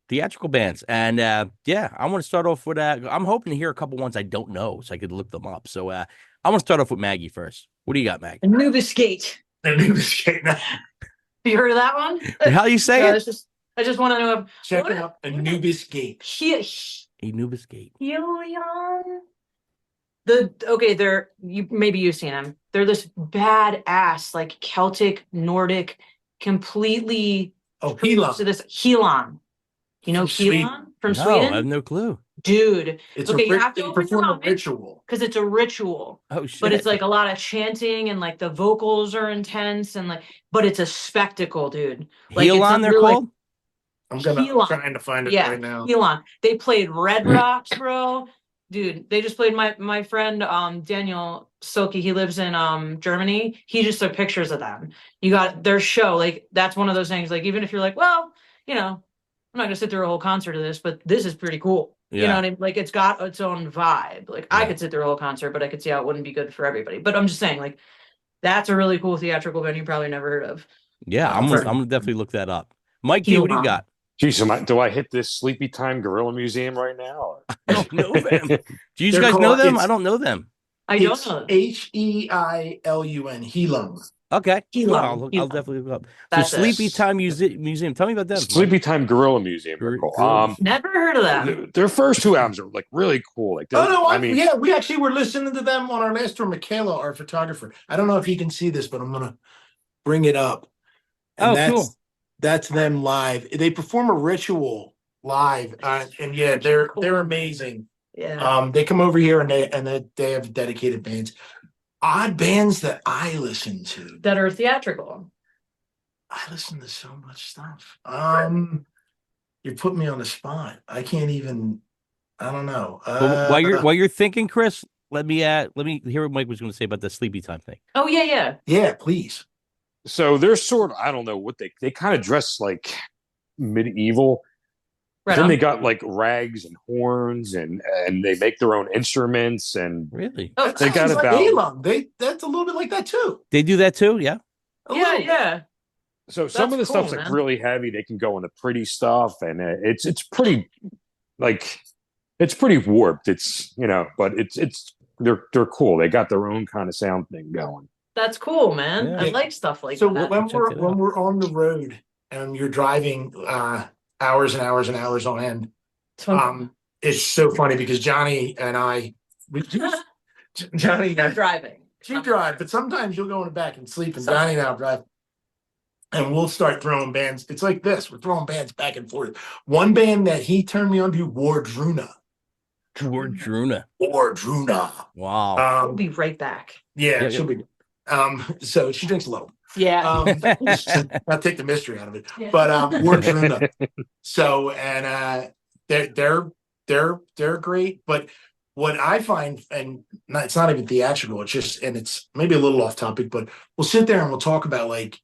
theatrical bands. And yeah, I want to start off with I'm hoping to hear a couple ones I don't know, so I could look them up. So I want to start off with Maggie first. What do you got, Maggie? Anubis Gate. Anubis Gate. Have you heard of that one? How do you say No, it? it's just I just want to know if Check it out. Anubis Gate. Anubis Gate. Helion. Maybe you've seen them. They're this badass, like Celtic, Nordic, completely Oh, Hela. to this Helon. You know From Sweden. Helon from No, Sweden? I have no clue. Dude, It's okay, you have to they open your perform a mouth ritual. because it's a ritual. Oh shit! But it's like a lot of chanting and like the vocals are intense and like, but it's a spectacle, dude. Like it's Helon, they're really- called. I'm Helon. trying to find it Yeah, right now. Elon. They played Red Rocks, bro. Dude, they just played my friend Daniel Silky. He lives in Germany. He just took pictures of them. You got their show. Like that's one of those things. Like even if you're like, well, you know, I'm not gonna sit through a whole concert of this, but this is pretty cool. You know what I mean? Like it's got its own vibe. Like I Yeah. could sit through a whole concert, but I could see how it wouldn't be good for everybody. But I'm just saying, like, that's a really cool theatrical band you probably never heard of. Yeah, I'm gonna definitely look that up. Mike G, what do you got? Geez, do I hit this Sleepy Time Gorilla Museum right now? Or? I don't know them. Do you They're guys know called- them? it's- I don't know them. I don't It's know. Heilun. Helon. Okay, Helon. I'll Helon. definitely look up. So That's it. Sleepy Time Museum. Tell me about them. Mike. Sleepy Time Gorilla Museum. They're cool. Never heard of them. Their first two albums are like really cool. Like, Oh no! I mean, yeah, we actually were listening to them on our last tour. Michaela, our photographer. I don't know if you can see this, but I'm gonna bring it up. And Cool. That's them live. They perform a ritual live, and yeah, they're amazing. Yeah. They come over here and they have dedicated bands. Odd bands that I listen to. That are theatrical. I listen to so much stuff. You put me on the spot. I can't even. I don't know. But while you're thinking, Chris, let me hear what Mike was going to say about the Sleepy Time thing. Oh yeah. Yeah, please. so they're sort of, I don't know what they kind of dress like medieval. Right Then on. they got like rags and horns and they make their own instruments and Really? Oh, That They got sounds like about- Elon. That's a little bit like that too. They do that too? Yeah. A yeah, little bit. yeah. so some That's of the stuff's cool, like man. really heavy. They can go into pretty stuff and it's pretty like it's pretty warped. It's but they're cool. They got their own kind of sound thing going. That's cool, man. Yeah. I like stuff like So that. when Check it out. we're on the road and you're driving hours and hours and hours on end, It's fun. it's so funny because Johnny and I, Johnny and I, I'm driving. you drive, but sometimes you'll go in the back and sleep, and Johnny and I'll drive. And we'll start throwing bands. It's like this. We're throwing bands back and forth. One band that he turned me on to, Wardruna. Wardruna. Wardruna. Wow. We'll be right back. Yeah, Yeah, she'll be. So she drinks low. Yeah. I'll take the mystery out of it. Yeah. But Wardruna. So and they're great. But what I find, and it's not even theatrical, it's just, and it's maybe a little off topic, but we'll sit there and we'll talk about like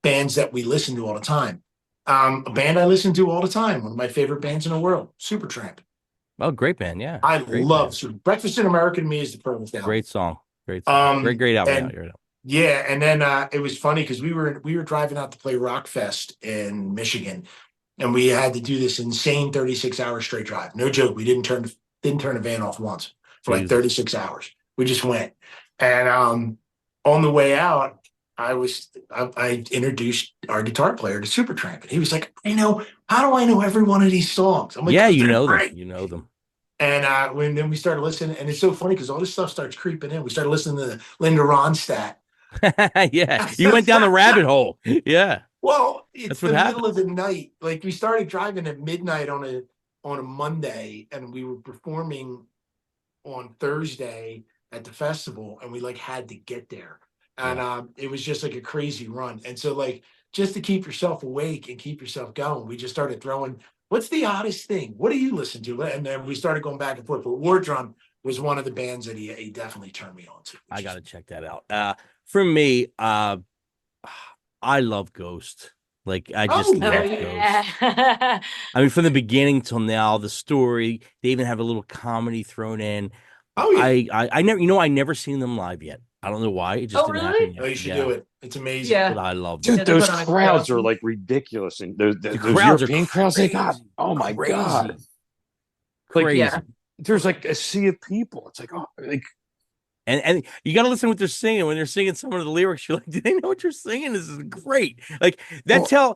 bands that we listen to all the time. A band I listen to all the time, one of my favorite bands in the world, Supertramp. Oh, great band. Yeah. I Great love band. Super. Breakfast in America to me is the perfect album. Great song. Great song. Great album and- out here. Yeah, and then it was funny because we were driving out to play Rockfest in Michigan, and we had to do this insane 36-hour straight drive. No joke, we didn't turn the van off once for like Jesus. 36 hours. We just went, and on the way out, I introduced our guitar player to Supertramp, and he was like, how do I know every one of these songs? I'm like, Yeah, "'Cause you they're know them. great." You know them. And then we started listening, and it's so funny because all this stuff starts creeping in. We started listening to Linda Ronstadt. Yeah. You went down the rabbit hole. Yeah. Well, it's That's the what middle of the night. Like we started driving at midnight on a Monday, and we were performing on Thursday at the festival, and we like had to get there. And it was just like a crazy run. And so like just to keep yourself awake and keep yourself going, we just started throwing, what's the oddest thing? What do you listen to? And then we started going back and forth. But War Drum was one of the bands that he definitely turned me on to. I got to check that out. For me, I love Ghost. Like I just Oh, love Ghost. yeah. I mean, from the beginning till now, the story, they even have a little comedy thrown in. Oh yeah. I never, I never seen them live yet. I don't know why. It just Oh, didn't really? happen yet. Oh, you should Yeah. do it. It's amazing. Yeah. But I love Dude, it. they those put on a crowds show. are like ridiculous, and those crowds are European crowds they got. crazy. Oh my Crazy. god! Crazy. Yeah. There's like a sea of people. It's like, oh, like And you got to listen to what they're singing. When they're singing some of the lyrics, you're like, do they know what you're singing? This is great. Like that's how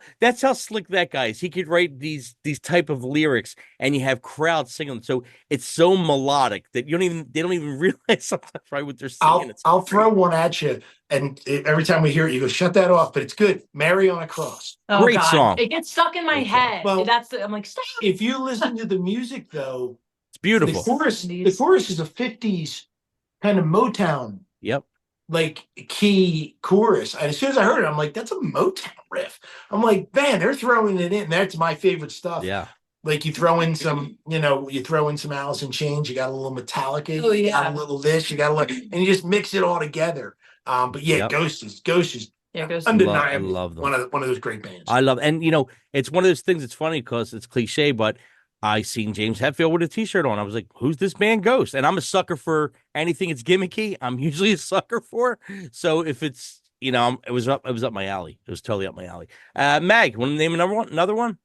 slick that guy is. He could write these type of lyrics, and you have crowds singing them. So it's so melodic that they don't even realize sometimes right what they're singing. I'll throw one at you, and every time we hear it, you go, shut that off. But it's good. Mary on a Cross. Oh, Great God. song. It gets stuck in my Great song. head. Well, I'm like, stop. If you listen to the music, though, It's beautiful. the chorus is a 50s kind of Motown, Yep. like key chorus. And as soon as I heard it, I'm like, that's a Motown riff. I'm like, man, they're throwing it in. That's my favorite stuff. Yeah. Like you throw in some, you throw in some Alice in Chains, you got a little Metallica, Oh, you got yeah. a little this, you got a little, and you just mix it all together. But yeah, Yep. Ghost is Yeah, it goes. undeniably love them. one of those great bands. I love, and it's one of those things. It's funny because it's cliche, but I seen James Hetfield with a T-shirt on. I was like, "Who's this band, Ghost?" And I'm a sucker for anything it's gimmicky. I'm usually a sucker for. So if it's it was up my alley. It was totally up my alley. Mag, want to name another one?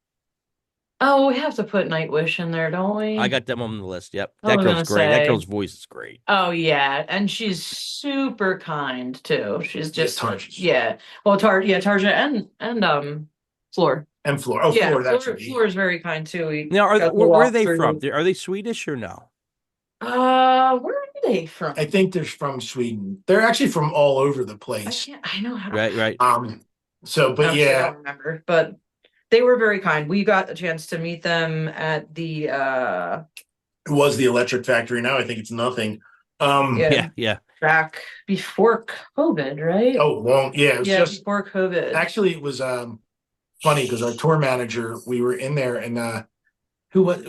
Oh, we have to put Nightwish in there, don't we? I got them on the list. Yep, I that was girl's gonna great. That say- girl's voice is great. Oh yeah, and she's super kind too. She's just Tarja. yeah. Well, Tarja and Floor. And Floor. Oh, Yeah, Floor, that's Floor is very kind too. We Now, got to where are walk they through- from? Are they Swedish or no? Where are they from? I think they're from Sweden. They're actually from all over the place. I know how to. Right. So, but Actually, I yeah, don't remember, but they were very kind. We got a chance to meet them at the it was the Electric Factory. Now I think it's nothing. Yeah. back before COVID, right? Oh, long. Yeah, it was just before COVID. actually it was funny because our tour manager, we were in there, and it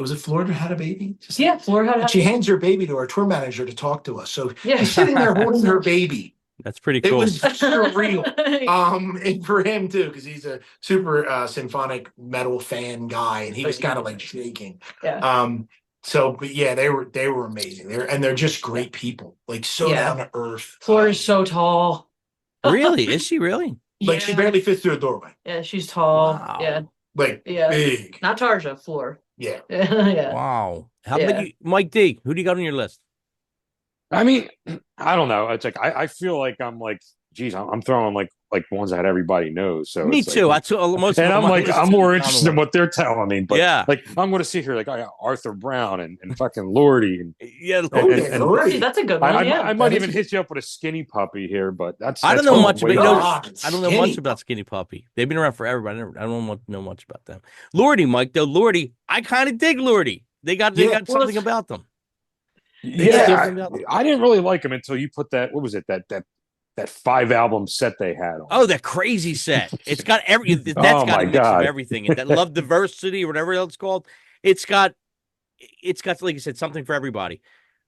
was it Florida had a baby? Just yeah, Floor had. and she hands her baby to our tour manager to talk to us. So Yeah. she's sitting there holding her baby. That's pretty It cool. was surreal. And for him too, because he's a super symphonic metal fan guy, and he was kind of like shaking. Yeah. But yeah, they were amazing. They're just great people, like so Yeah. down to earth. Floor is so tall. Really? Is she really? Like she barely fits through a doorway. Yeah, she's tall. Wow. Yeah, Like Yeah. big. not Tarja. Floor. Yeah. Yeah. Wow. How Yeah. about you, Mike D? Who do you got on your list? I mean, I don't know. It's like I feel like I'm like, geez, I'm throwing like ones that everybody knows. So Me it's too. Like, I took most of and them I'm on my like, list I'm too. more Common interested in one. what they're telling me. But Yeah. like, I'm going to see here, like, I got Arthur Brown and fucking Lordy. And Yeah. Oh, And- yeah, and- Lordy. That's a good one. I might that even is- hit you up with a skinny puppy here, but that's I don't that's know going much way about back. I don't know Skinny. much about Skinny Puppy. They've been around forever. But I don't know much about them. Lordy, Mike, though. Lordy, I kind of dig Lordy. They got Yeah. something about them. Yeah, different about- I didn't really like them until you put that. What was it? That 5-album set they had on. Oh, that crazy set. It's got that's Oh, got my a mix God. of everything. That Love Diversity or whatever else it's called. It's got like you said, something for everybody.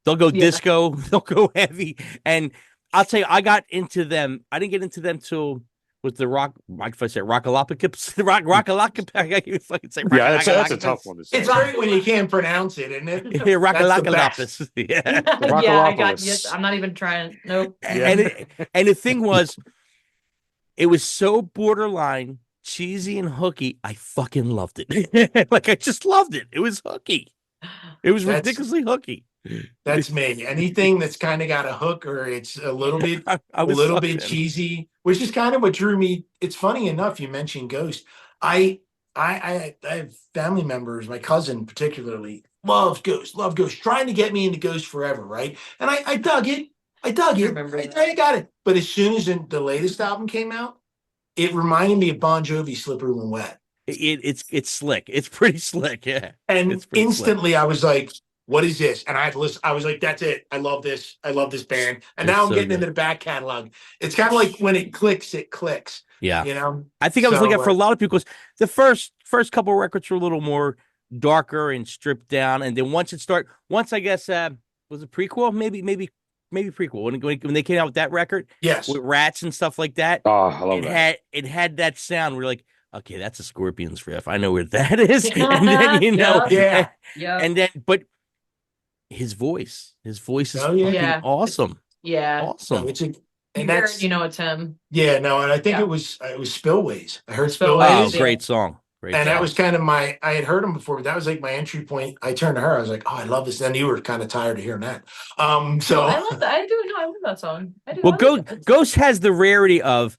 They'll go Yeah. disco, they'll go heavy. And I'll tell you, I got into them. I didn't get into them till with the rock, like if I say rockalopicaps, rockalopicaps. I can fucking say Yeah, that's a rockalopicaps. tough one to say. It's great when you can't pronounce it, isn't it? Yeah, That's the rockalopicaps. Yeah. yeah, I got. Rockalopolis. Yes, I'm not even trying. Nope. And the thing was, it was so borderline cheesy and hooky. I fucking loved it. Like I just loved it. It was hooky. It was That's- ridiculously hooky. That's me. Anything that's kind of got a hook or it's a little bit I a was little sucked bit in. cheesy, which is kind of what drew me. It's funny enough you mentioned Ghost. I have family members, my cousin particularly loves Ghost, trying to get me into Ghost forever, right? And I dug it. I remember that. I got it. But as soon as the latest album came out, it reminded me of Bon Jovi, "Slippery When Wet." It's slick. It's pretty slick. Yeah. And It's pretty slick. instantly I was like, what is this? And I had to listen. I was like, that's it. I love this. I love this band. And It's now I'm so getting good. into the back catalog. It's kind of like when it clicks, it clicks. Yeah. You know? I think I was So, looking at for a lot of people. The first couple of records were a little more darker and stripped down, and then once I guess was it prequel? Maybe prequel when they came out with that record yes. with rats and stuff like that. Oh, I love that. It had that sound. We're like, okay, that's a Scorpions riff. I know where that is. And then Yeah. Yeah. and then but his voice is fucking Yeah. awesome. Yeah. Awesome. No, And that's, you know, it's him. Yeah, no, and I think Yeah. it was Spillways. I heard Spillways. Oh, Spillways. great song. Great And song. that was kind of I had heard him before, but that was like my entry point. I turned to her, I was like, oh, I love this. Then you were kind of tired of hearing that. So I love that. I do know. I love that song. I do. Well, I like it. Ghost has the rarity of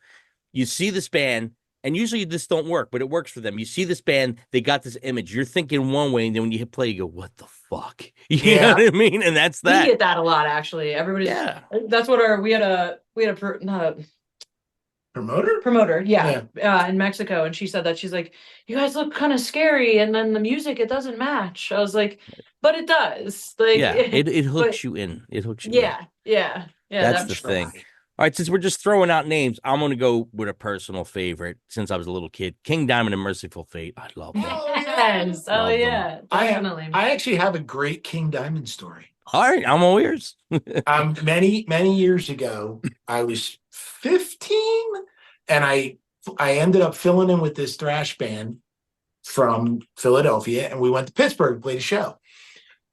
you see this band, and usually this don't work, but it works for them. You see this band, they got this image. You're thinking one way, and then when you hit play, you go, "What the fuck?" You know what I mean? And that's that. We get that a lot, actually. Everybody's. Yeah. That's what we had a not a promoter. Yeah. In Mexico, and she said that she's like, "You guys look kind of scary, and then the music it doesn't match." I was like, "But it does." Like, Yeah, it hooks but- you in. It hooks you. Yeah. in. Yeah. That's the thing. All right, since we're just throwing out names, I'm going to go with a personal favorite since I was a little kid. King Diamond and Merciful Fate. I love them. Yes. Oh Love them. yeah. Definitely. I actually have a great King Diamond story. All right, I'm all ears. Many years ago, I was 15, and I ended up filling in with this thrash band from Philadelphia, and we went to Pittsburgh to play the show.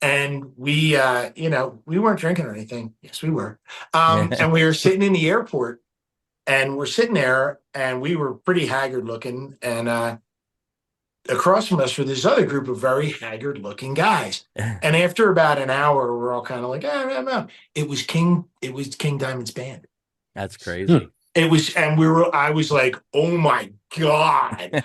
And we weren't drinking or anything. Yes, we were. And we were sitting in the airport, and we're sitting there, and we were pretty haggard looking. And across from us were this other group of very haggard looking guys. And after about an hour, we're all kind of like, no. It was King Diamond's band. That's crazy. It was, and I was like, oh my God.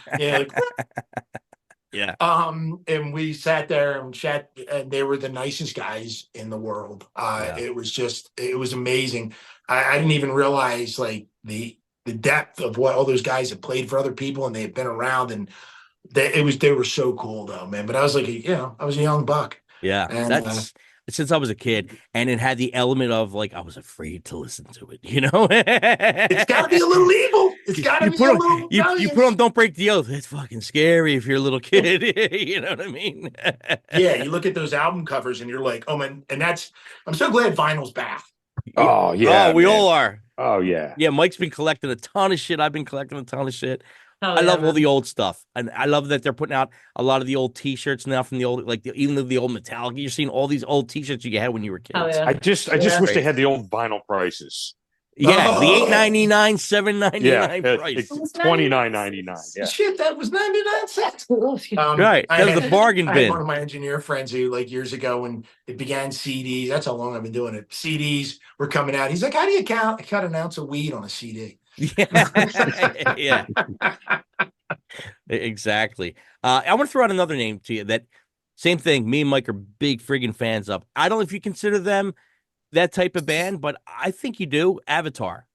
Yeah. And we sat there and chat, and they were the nicest guys in the world. It was amazing. I didn't even realize like the depth of what all those guys had played for other people, and they had been around, and they were so cool though, man. But I was like, I was a young buck. Yeah. And, That's since I was a kid, and it had the element of like I was afraid to listen to it, you know. It's got to be a little evil. It's got to be a little you put on "Don't Break the Oath." It's fucking scary if you're a little kid. You know what I mean? Yeah, you look at those album covers and you're like, oh man, and I'm so glad vinyl's back. Oh yeah. Oh, we man. all are. Oh yeah. Yeah, Mike's been collecting a ton of shit. I've been collecting a ton of shit. Oh, I yeah, love all man. the old stuff, and I love that they're putting out a lot of the old T-shirts now from the old, like even the old Metallica. You're seeing all these old T-shirts you had when you were kids. Oh, yeah. I just wish they had the old vinyl prices. Yeah, the Oh. $8.99, $7.99 Yeah, price. it's $29.99. Yeah. Shit, that was 99 cents. Right, I that was the bargain I had bin. one of my engineer friends who, like years ago, when it began CDs, that's how long I've been doing it. CDs were coming out. He's like, how do you cut an ounce of weed on a CD? Yeah, yeah. Exactly. I want to throw out another name to you that same thing. Me and Mike are big friggin' fans of. I don't know if you consider them that type of band, but I think you do. Avatar.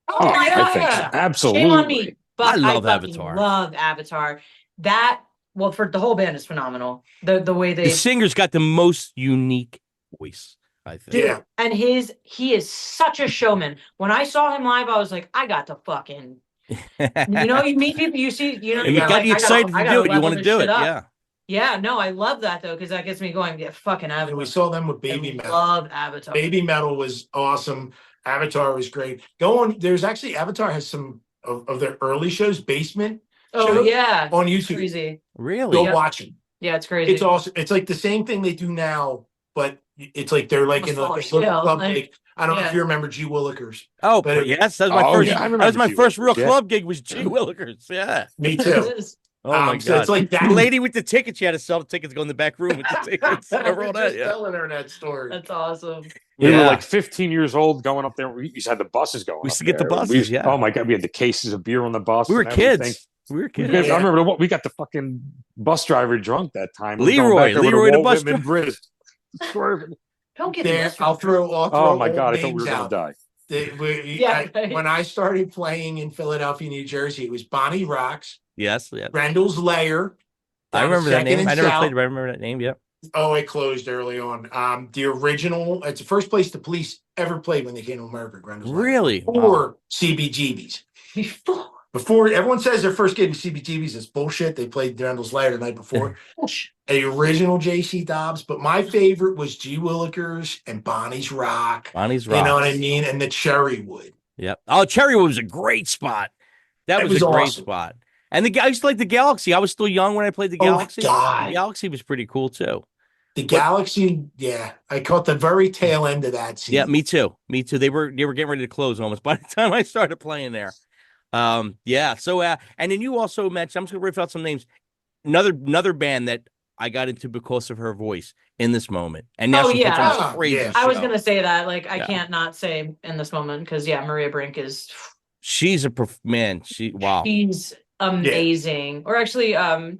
Oh, I think so. Absolutely. Shame on me, but I love fucking Avatar. Love Avatar. For the whole band is phenomenal. The way they The singer's got the most unique voice, I think. Dude, Yeah. and he is such a showman. When I saw him live, I was like, I got to fucking, you meet people, you see, And it got you excited to do it. You want to do it, yeah. Yeah, no, I love that though, because that gets me going. Yeah, fucking And Avatar. we saw them with I Baby Metal. love Avatar. Baby Metal was awesome. Avatar was great. There's actually Avatar has some of their early shows, Basement, Oh show yeah, on it's YouTube. crazy. Really? Go Yeah. watch them. Yeah, it's crazy. It's awesome. It's like the same thing they do now, but it's like they're like in a Almost little scale, club like, gig. I don't know yeah. if you remember G Willikers. Oh, But- yes. That was my Oh, first. yeah, I that was remember my G first real Willikers, yeah. club gig. Was G Willikers. Yeah. Me It too. is. Oh my So god. it's like that. The lady with the tickets. You had to sell the tickets. Go in the back room with the tickets. I Remember all was that? just Yeah. telling her that story. That's awesome. We were Yeah. like 15 years old going up there. We used to have the buses going. We used up to get the there. buses, We used- yeah. Oh my god, we had the cases of beer on the bus. We were and everything. kids. We were You kids. guys- Yeah. I remember we got the fucking bus driver drunk that time. We were going Leroy. back over to Leroy the Walt bus Whitman Bridge. Swerving. Don't get There, this. I'll throw Oh my old god, I thought we names were gonna out. die. Right. When I started playing in Philadelphia, New Jersey, it was Bonnie Rocks, Yes, yeah. Grendel's Lair. I down at remember that 2nd name. and I never South. played, but I remember that name. Yep. Oh, it closed early on. The original, it's the first place the Police ever played when they came to America, Grendel's Lair. Really? Or CBGB's. Before everyone says their first game of CBGB's is bullshit. They played Grendel's Lair the night before. A original JC Dobbs, but my favorite was G. Willikers and Bonnie's Rock. Bonnie's You know what I Rocks. mean? And the Cherrywood. Yep. Oh, Cherrywood was a great spot. That It was a was great awesome. spot. And I used to like the Galaxy. I was still young when I played the Oh, my Galaxy. God. The Galaxy was pretty cool too. The Galaxy, yeah. I caught the very tail end of that season. Yeah, me too. Me too. They were getting ready to close almost by the time I started playing there. Yeah. So and then you also mentioned, I'm just gonna riff out some names. Another band that I got into because of her voice in this moment. And now Oh, she yeah. puts on Oh, this crazy yeah. I was show. gonna say that. Like, I Yeah. can't not say in this moment because Maria Brink is She's a man. Wow. she's amazing. Or actually,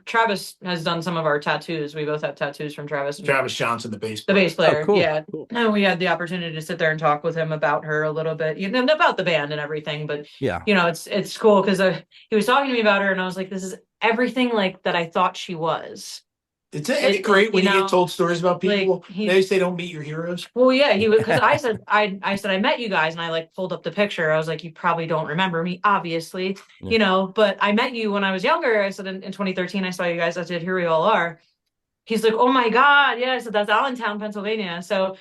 Travis has done some of our tattoos. We both have tattoos from Travis. Travis Johnson, the bass The player. bass player, cool. yeah. Cool. And we had the opportunity to sit there and talk with him about her a little bit, about the band and everything. But Yeah. it's cool because he was talking to me about her, and I was like, "This is everything like that I thought she was." Isn't it great when you get told stories about people? Like, They say don't meet your heroes. Well, yeah, he was because I said I met you guys, and I like pulled up the picture. I was like, you probably don't remember me, obviously, Yeah. but I met you when I was younger. I said in 2013, I saw you guys. I said, here we all are. He's like, oh my God, yeah. I said that's Allentown, Pennsylvania. So,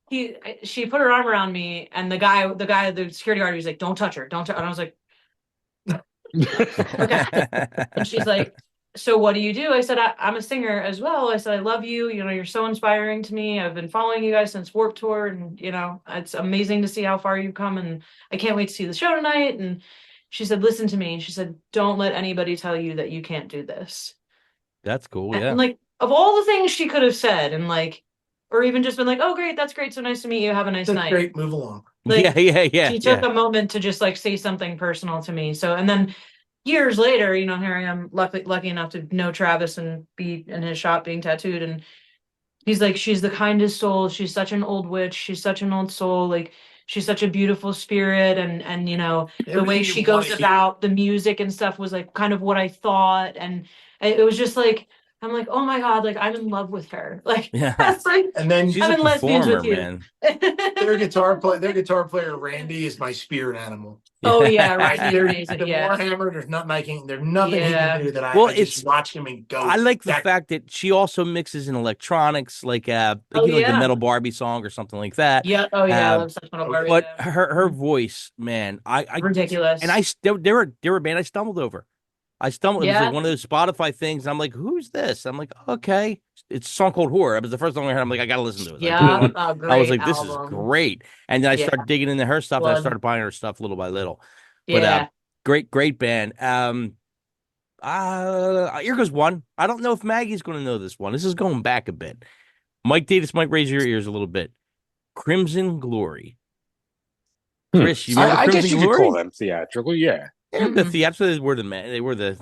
she put her arm around me, and the security guard was like, don't touch her, don't touch. And I was like, okay. And she's like, so what do you do? I said, I'm a singer as well. I said, I love you. You're so inspiring to me. I've been following you guys since Warped Tour, and it's amazing to see how far you've come, and I can't wait to see the show tonight. And she said, listen to me. And she said, don't let anybody tell you that you can't do this. That's cool. And Yeah. like, of all the things she could have said, and like, or even just been like, oh great, that's great, so nice to meet you, have a nice That's night. great. Move along. Like, yeah. She took a moment to just like say something personal to me. So, and then years later, here I am lucky enough to know Travis and be in his shop being tattooed. And he's like, she's the kindest soul. She's such an old witch. She's such an old soul. Like, she's such a beautiful spirit. And the way she goes about the music and stuff was like kind of what I thought. And it was just like, I'm like, oh my God, like I'm in love with her. Like, Yeah. that's like, And then She's I'm a in lesbians performer, with you. man. their guitar player Randy is my spirit animal. Oh yeah, Right. right. There, Amazing, the yeah. Warhammer, there's nothing he Yeah. can do that Well, I just watch him and go. I like the fact that she also mixes in electronics, like like the Metal Barbie song or something like that. Yeah. Oh yeah, I love such Metal Barbie. But Yeah. her voice, man, I Ridiculous. and they were a band I stumbled over. It was Yeah. like one of those Spotify things. I'm like, who's this? I'm like, okay, it's a song called Horror. It was the first song I heard. I'm like, I gotta listen to it. Yeah, I was like, this is great. And then I Yeah. started digging into her stuff. And I Blood. started buying her stuff little by little. But Yeah. great band. Here goes one. I don't know if Maggie's going to know this one. This is going back a bit. Mike Davis might raise your ears a little bit. Crimson Glory. Chris, you remember I Crimson guess you Glory? could call them theatrical. Yeah, The Theatrical were they were the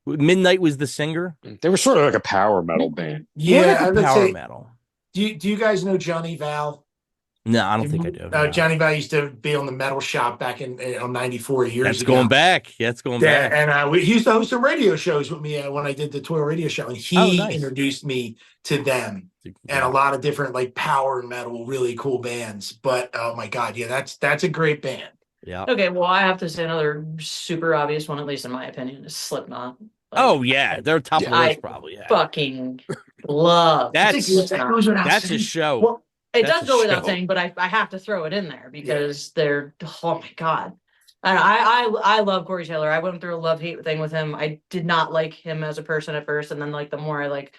Midnight was the singer. they were sort of like a power metal band. Yeah, I More like would power say. metal. Do you guys know Johnny Val? No, I don't think I do. No. Johnny Val used to be on the Metal Shop back in 94 years That's ago. going back. Yeah, it's going Yeah, back. and he used to host some radio shows with me when I did the tour radio show, and he Nice. introduced me to them and a lot of different like power metal, really cool bands. But oh my God, yeah, that's a great band. Yeah. Okay, well, I have to say another super obvious one, at least in my opinion, is Slipknot. Like, Oh yeah, they're top of the I list probably. Yeah. fucking love. That's Slipknot. a show. Well, It That's does a go without show. saying, but I have to throw it in there because they're, oh my God. And I love Corey Taylor. I went through a love-hate thing with him. I did not like him as a person at first, and then like the more I like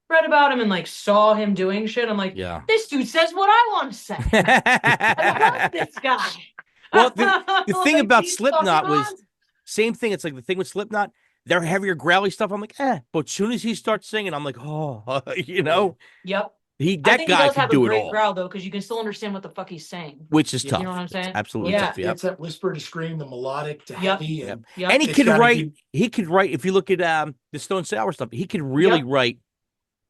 read about him and like saw him doing shit, I'm like, Yeah. this dude says what I want to say. I love this guy. Well, the thing Like, about he's Slipknot fucking was on. same thing. It's like the thing with Slipknot, their heavier, growly stuff. I'm like, but as soon as he starts singing, I'm like, oh, Yep. That I think guy he does can have do a it great all, growl though, because you can still understand what the fuck he's saying. which is You tough. know what I'm saying? It's absolutely Yeah. tough. Yep. It's that whisper to scream, the melodic to Yep. heavy. Yep. Yep. And he It's could gotta write. be- He could write. If you look at the Stone Sour stuff, he could really write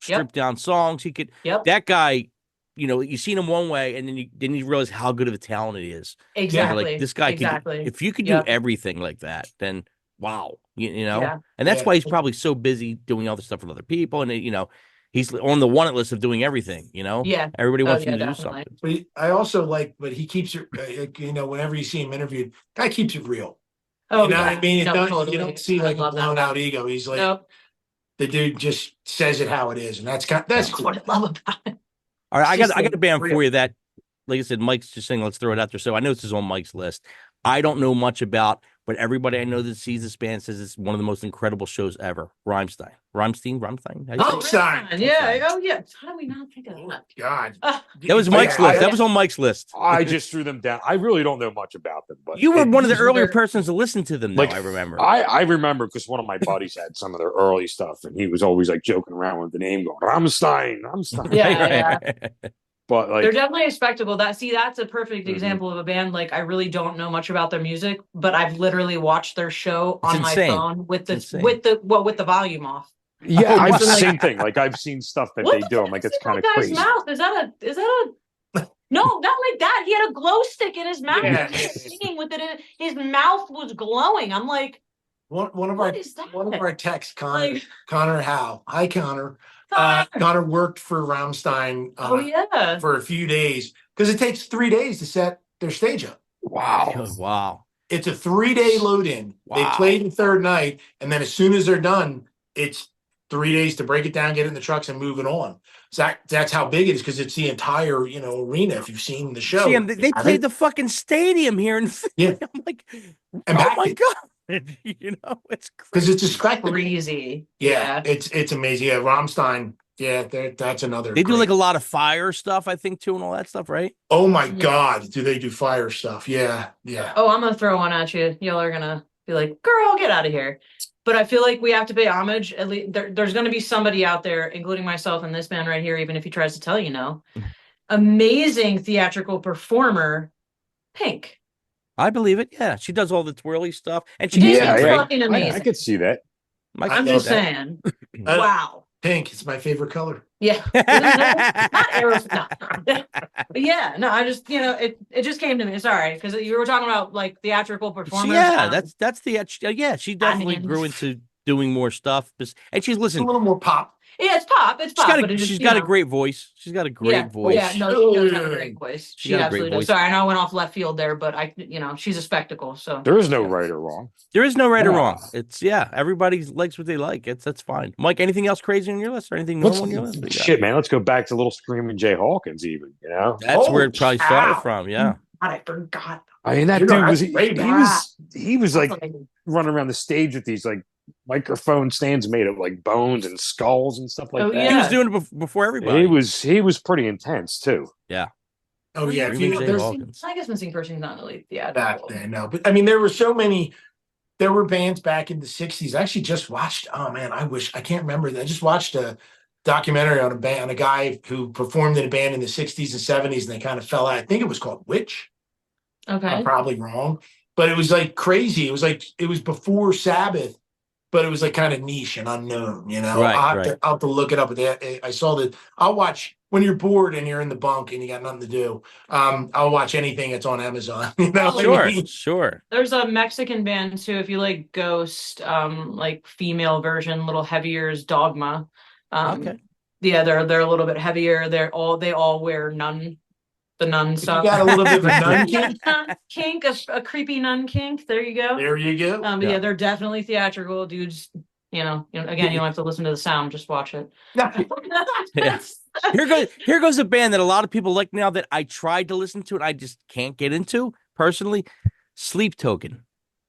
stripped down songs. He could. Yep. That guy you know, you seen him one way, and then you realize how good of a talent he is. Exactly. Like, this guy exactly. if you could do everything like that, then wow, you know. Yeah. And that's why he's probably so busy doing all the stuff with other people, and you know, he's on the wanted list of doing everything. You know, Yeah. everybody wants him to definitely. do something. But I also like, but he keeps it. You know, whenever you see him interviewed, guy keeps it real. Oh, you know yeah. what I mean? No, totally. You don't see I like a love that. blown out ego. He's like Nope. the dude just says it how it is, and that's That's cool. what I love about it. All right, It's I got a band real. for you that, like I said, Mike's just saying, let's throw it out there. So I know this is on Mike's list. I don't know much about, but everybody I know that sees this band says it's one of the most incredible shows ever. Rammstein. How you say it? Rammstein. Yeah. Oh, yeah. How do we not think of that? God, That was Mike's list. That was on Mike's list. I just threw them down. I really don't know much about them, but You were one of the these earlier were- persons to listen to them, though, Like, I remember. I remember because one of my buddies had some of their early stuff, and he was always like joking around with the name, going Rammstein. Yeah. But like, They're definitely a spectacle. That's a perfect example of a band. Like, I really don't know much about their music, but I've literally watched their show It's on my insane. phone with It's insane. with the volume off. yeah, Oh, I've but like- same thing. Like, I've seen stuff that What they the do. fuck I'm like, is it's in kind that of guy's crazy. mouth? Is that a no, not like that. He had a glow stick in his mouth. Yeah. He was singing with it. His mouth was glowing. I'm like, one of what our is that? one of our texts, Connor Like- Connor Howe. Hi, Connor. Connor. Connor worked for Rammstein Oh yeah. for a few days because it takes 3 days to set their stage up. Wow. Wow. It's a 3-day load in. They Wow. played the third night, and then as soon as they're done, it's 3 days to break it down, get it in the trucks, and move it on. So that's how big it is because it's the entire arena. If you've seen the show, See, and they played the fucking stadium here in Philly. Yeah. I'm like, And oh back my it. God. You know, it's because crazy. it's a spectacle. Crazy. Yeah, it's amazing. Yeah, Rammstein. Yeah, that's another. They do great- like a lot of fire stuff, I think, too, and all that stuff, right? Oh my Yeah. God, do they do fire stuff? Yeah. Oh, I'm gonna throw one at you. Y'all are gonna be like, "Girl, get out of here." But I feel like we have to pay homage. At least there's gonna be somebody out there, including myself and this man right here, even if he tries to tell you no. Amazing theatrical performer, Pink. I believe it. Yeah, she does all the twirly stuff, and she She's can sing yeah. great. fucking amazing. I could see that. Mike I'm said just that. saying. Uh, Wow. Pink. It's my favorite color. Yeah. Not Aerosmith. No. But yeah. No. I just it just came to me. Sorry, because you were talking about like theatrical performers. Yeah, that's the yeah. She definitely mean- grew into doing more stuff, and she's It's a listen. little more pop. yeah. It's pop. It's pop. but She's got a great voice. She's got a great voice. Yeah, no, she does have a great voice. She She got a great absolutely does. voice. Sorry, I know I went off left field there, but she's a spectacle. So There is no right or wrong. There is no right or Yeah. wrong. It's everybody likes what they like. That's fine. Mike, anything else crazy on your list or anything Let's, normal on your list? What you got? shit, man. Let's go back to Little Screaming Jay Hawkins, even. You know, That's where it Oh, probably started wow. from. Yeah. God, I forgot. I mean, that You know, dude was that's great. he was like running around the stage with these like microphone stands made of like bones and skulls and stuff like Oh, that. He yeah. was doing it before everybody. He was pretty intense too. Oh yeah, if Screaming you, Jay there's Hawkins. I guess missing person's not really back theatrical. then, no. But I mean, there were so many. There were bands back in the '60s. I actually just watched. Oh man, I can't remember. I just watched a documentary on a guy who performed in a band in the '60s and '70s, and they kind of fell out. I think it was called Witch. Okay. I'm probably wrong, but it was like crazy. It was before Sabbath, but it was like kind of niche and unknown. Right, I'll have to look it up. I saw that. I'll watch when you're bored and you're in the bunk and you got nothing to do. I'll watch anything that's on Amazon. You know, what I Sure, mean? sure. There's a Mexican band too. If you like Ghost, like female version, little heavier is Dogma. Okay. Yeah, they're a little bit heavier. They all wear the nun You stuff. got a little bit of a nun kink. Kink, a creepy nun kink. There you go. There you go. But Yeah. yeah, they're definitely theatrical dudes. Again, you don't have to listen to the sound, just watch it. Yeah. Here goes a band that a lot of people like now that I tried to listen to and I just can't get into personally. Sleep Token.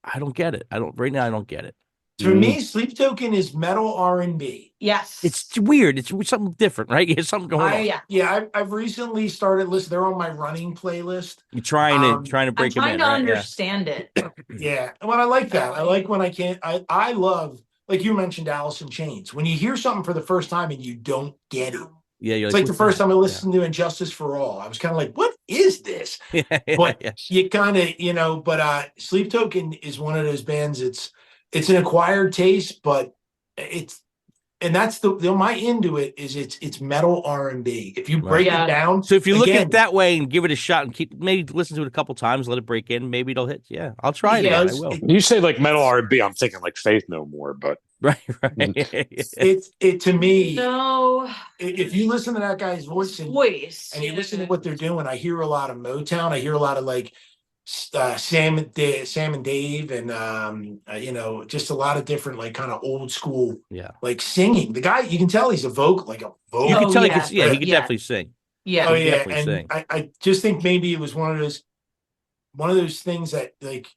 I don't get it. I don't get it. For me, Sleep Token is metal R&B. Yes. It's weird. It's something different, right? There's something going on. I've recently stared listening. They're on my running playlist. You're trying to I'm break them trying in, to right? Yeah. understand it. Yeah, and I like that. I like when I can't. I love, like you mentioned, Alice in Chains. When you hear something for the first time and you don't get it. Yeah, you're It's like the what's first that? time I listened to Injustice for All. I was kind of like, what is this? Yeah, But yeah. you kind of, but Sleep Token is one of those bands. It's an acquired taste, but it's and that's my into it is it's metal R&B. If you break Yeah. it down, So if you look at again, it that way and give it a shot and maybe listen to it a couple times, let it break in, maybe it'll hit. Yeah, I'll try it Yeah, again. I will. You say like metal R&B, I'm thinking like Faith No More, but Right. it to me, No if you listen to that guy's voice and you listen to what they're doing, I hear a lot of Motown. I hear a lot of like Sam and Dave, and just a lot of different like kind of old school, Yeah. like singing. The guy, you can tell he's a vocal. You can tell he could, he could Yeah. definitely sing. Yeah. Oh He yeah, definitely and sing. I just think maybe it was one of those things that like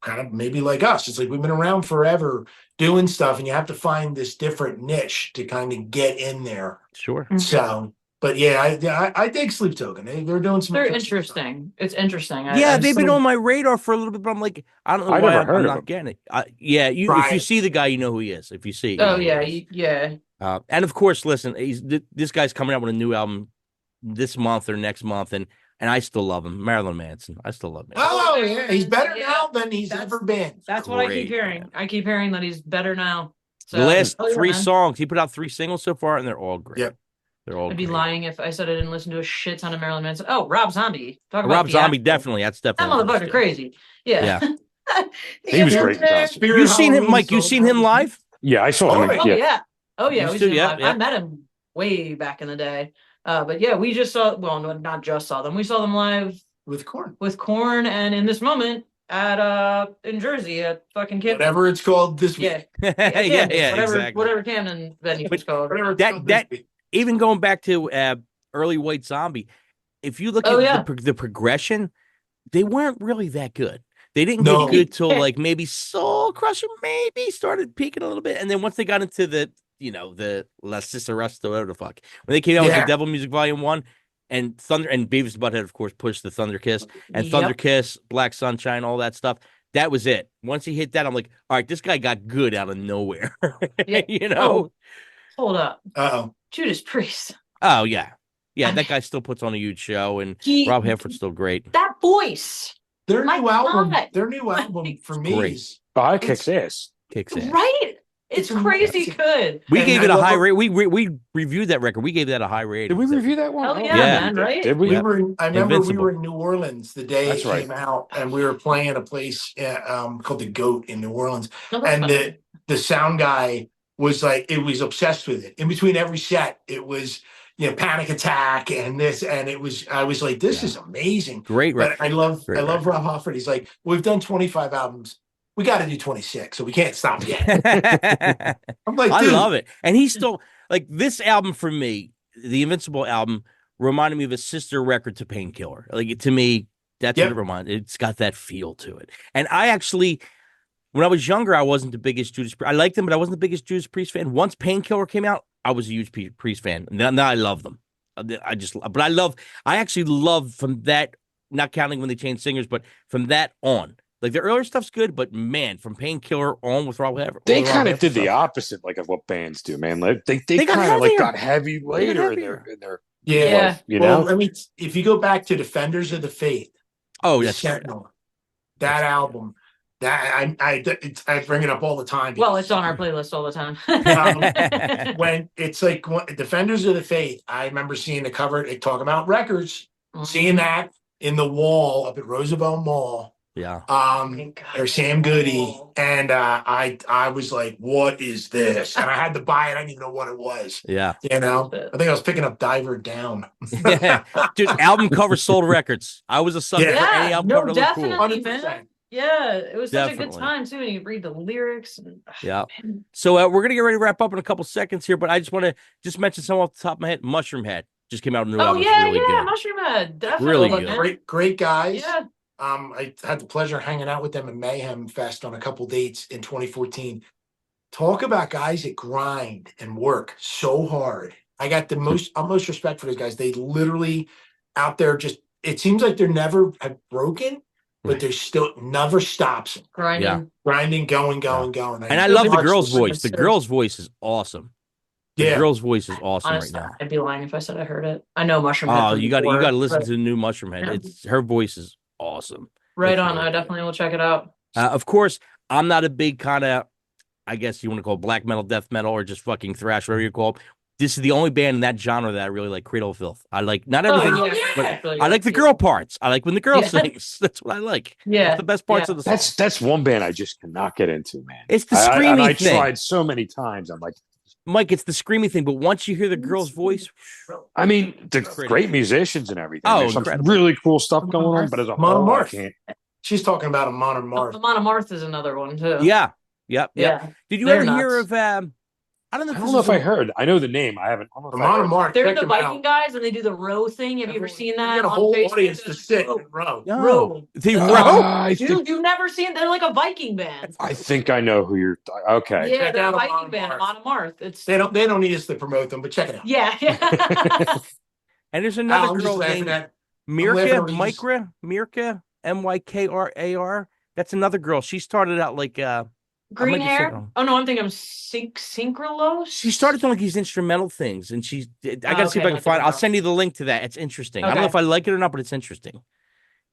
kind of maybe like us. It's like we've been around forever doing stuff, and you have to find this different niche to kind of get in there. Sure. So, but yeah, I dig Sleep Token. They're doing some. They're stuff. interesting. It's interesting. Yeah, they've been on my radar for a little bit, but I'm like, I don't know I why never I'm heard of not him. getting it. Yeah, if you Right. see the guy, you know who he is. If you see, it, you Oh know who yeah, he is. yeah. And of course, listen, this guy's coming out with a new album this month or next month, and I still love him, Marilyn Manson. I still love him. Oh yeah, he's better Yeah. now than he's That's- ever been. That's what I keep Great, hearing. man. I keep hearing that he's better now. So, The last oh, yeah, 3 man. songs, he put out 3 singles so far, and they're all great. Yep. They're all I'd be great. lying if I said I didn't listen to a shit ton of Marilyn Manson. Oh, Rob Zombie. Talk about Rob Zombie, Theatrical. definitely. That's That definitely. motherfucker crazy. Yeah. He was great in concert. You seen him, Mike? You seen him live? Yeah, I saw him. Oh, Oh yeah. Oh yeah. You We still- seen him yeah, live. yeah. I met him way back in the day. But yeah, we just saw. Well, no, not just saw them. We saw them live with corn. with Korn, and in this moment at in Jersey at fucking Camden. Whatever it's called this week. Yeah. yeah, Camden, whatever, exactly. Whatever Camden venue was called. Whatever it's That- called that- this week. Even going back to early White Zombie, if you look Oh, at yeah. the progression, they weren't really that good. They didn't No. get good till like maybe Soul Crusher maybe started peaking a little bit, and then once they got into the La Ciceresta, whatever the fuck, when they came out with Yeah. the Devil Music Volume 1 and Thunder and Beavis and Butthead, of course, pushed the Thunder Kiss and Yep. Thunder Kiss, Black Sunshine, all that stuff. That was it. Once he hit that, I'm like, all right, this guy got good out of nowhere. Yeah. You know? Hold up. Uh-oh. Judas Priest. Oh yeah. Yeah, I that guy still puts on a huge show, and He Rob Halford's still great. that voice. Their My new album. God. Their new album for me great. is Oh, I kicks ass. Kicks ass. Right? It's It's crazy amazing. good. We And gave I it a love high it. rate. We reviewed that record. We gave that a high rating. Did we review that one? Hell Oh, yeah, Yeah. man, right? Did we? we were I remember Invincible. we were in New Orleans the day That's it right. came out, and we were playing a place called the Goat in New Orleans. No, that's And fine. the sound guy was like, it was obsessed with it. In between every set, it was Panic Attack and this, and I was like, this Yeah. is amazing. Great But record. I love Great Rob Halford. He's like, we've done 25 albums. We got to do 26, so we can't stop yet. I'm like, I dude, love it. And he's still like this album for me, the Invincible album reminded me of a sister record to Painkiller. Like to me, that's Yep. what it reminded. It's got that feel to it. And I actually, when I was younger, I wasn't the biggest Judas Priest. I liked them, but I wasn't the biggest Judas Priest fan. Once Painkiller came out, I was a huge Priest fan. Now I love them. I actually love from that, not counting when they changed singers, but from that on. Like the earlier stuff's good, but man, from Painkiller on with Rob Halford. They all Rob kind of Halford did the stuff. opposite, like of what bands do, man. Like they They got kind of like heavier. got heavy later in heavier. their yeah. life, you Well, know. I mean, if you go back to Defenders of the Faith, Oh, the that's Sentinel, that album, that I bring it up all the time. Well, it's on our playlist all the time. When it's like Defenders of the Faith, I remember seeing the cover. It talk about records, seeing that in the wall up at Roosevelt Mall. yeah. Or Sam Goody, and I was like, "What is this?" And I had to buy it. I didn't even know what it was. Yeah. I think I was picking up Diver Down. Dude, album cover sold records. I was a sucker Yeah. for any album no, cover to look cool. definitely, 100%. man. Yeah, it was such a good Definitely. time too, and you read the lyrics. And, Yeah. So we're gonna get ready to wrap up in a couple seconds here, but I just want to just mention some off the top of my head. Mushroom Head just came out with a new oh album. It's yeah, really yeah, good. Mushroom Head, definitely. Really man. good. Great guys. Yeah, I had the pleasure of hanging out with them in Mayhem Fest on a couple dates in 2014. Talk about guys that grind and work so hard. I got the utmost respect for those guys. They literally out there it seems like they're never have broken, but Right. they're still never stops them. grinding. Yeah. Grinding, going. And I love the girl's voice. The girl's voice is awesome. The Yeah. girl's voice is awesome Honestly, right now. I'd be lying if I said I heard it. I know Mushroom Head. Oh, from you got before, to listen but to the new Mushroom Head. Yeah. It's her voice is awesome. right It's on. really I definitely will check it out. Of course, I'm not a big kind of. I guess you want to call it black metal, death metal, or just fucking thrash, whatever you call it. This is the only band in that genre that I really like. Cradle of Filth. I like not everything, but I like the girl parts. I like when the girl sings. That's what I like. Yeah. That's the best parts of the song. That's one band I just cannot get into, man. It's the screamy I thing. tried so many times. I'm like, Mike, it's the screamy thing. But once you hear the girl's voice, I mean, the great musicians and everything. Oh, There's some incredible. really cool stuff going on, but as a whole, I can't. She's talking about a Modern Marth. Monomarth is another one too. yeah, yep. Yeah. Did you They're ever hear nuts. of? I don't know. I don't know if I heard. I know the name. I haven't. I don't know if I Modern heard. Marth. They're check the them Viking out. guys, and they do the row thing. Have you ever seen You that? get a on whole Facebook? audience to sit in a row. No. Row. The row. I Dude, think, you've never seen? They're like a Viking band. I think I know who you're. Okay. Yeah, Check they're a out Viking band. Monomarth. Monomarth. It's They don't need us to promote them, but check it out. yeah. And there's another I'm just girl laughing named at Mirka, laughing at Mirka, Mykrar. That's another girl. She started out like Green might be hair. saying- Oh no, I'm thinking of synchrolos. she started doing like these instrumental things, and I gotta see if okay, I can find. I'll send you the link to that. It's interesting. I don't know Okay. if I like it or not, but it's interesting.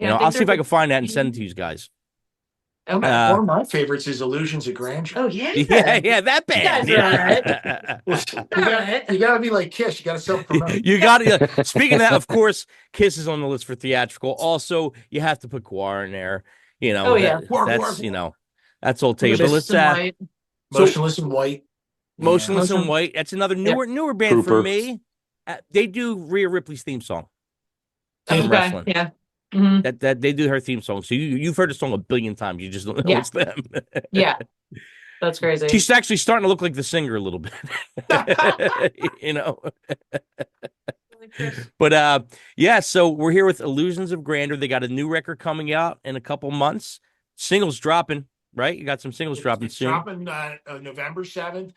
Yeah, I think I'll see if they're I can find that and send it to you guys. Okay. one of my favorites is Illusions of Grandeur. Oh yeah. Yeah, that band. guys are You gotta be like Kiss. You gotta self-promote. You got to. Speaking of that, of course, Kiss is on the list for theatrical. Also, you have to put Guar in there. Oh, yeah. That's that's all taken. But let's White. Motionless in White. Motionless Yeah. in White. That's another newer band for Cooper. me. They do Rhea Ripley's theme song. Okay, in wrestling. Yeah. Mhm. That they do her theme song. So you've heard the song a billion times. You just don't know Yeah. it's them. Yeah. That's crazy. She's actually starting to look like the singer a little bit. But yeah, so we're here with Illusions of Grandeur. They got a new record coming out in a couple months. Singles dropping, right? You got some singles dropping It's soon. dropping November 7th.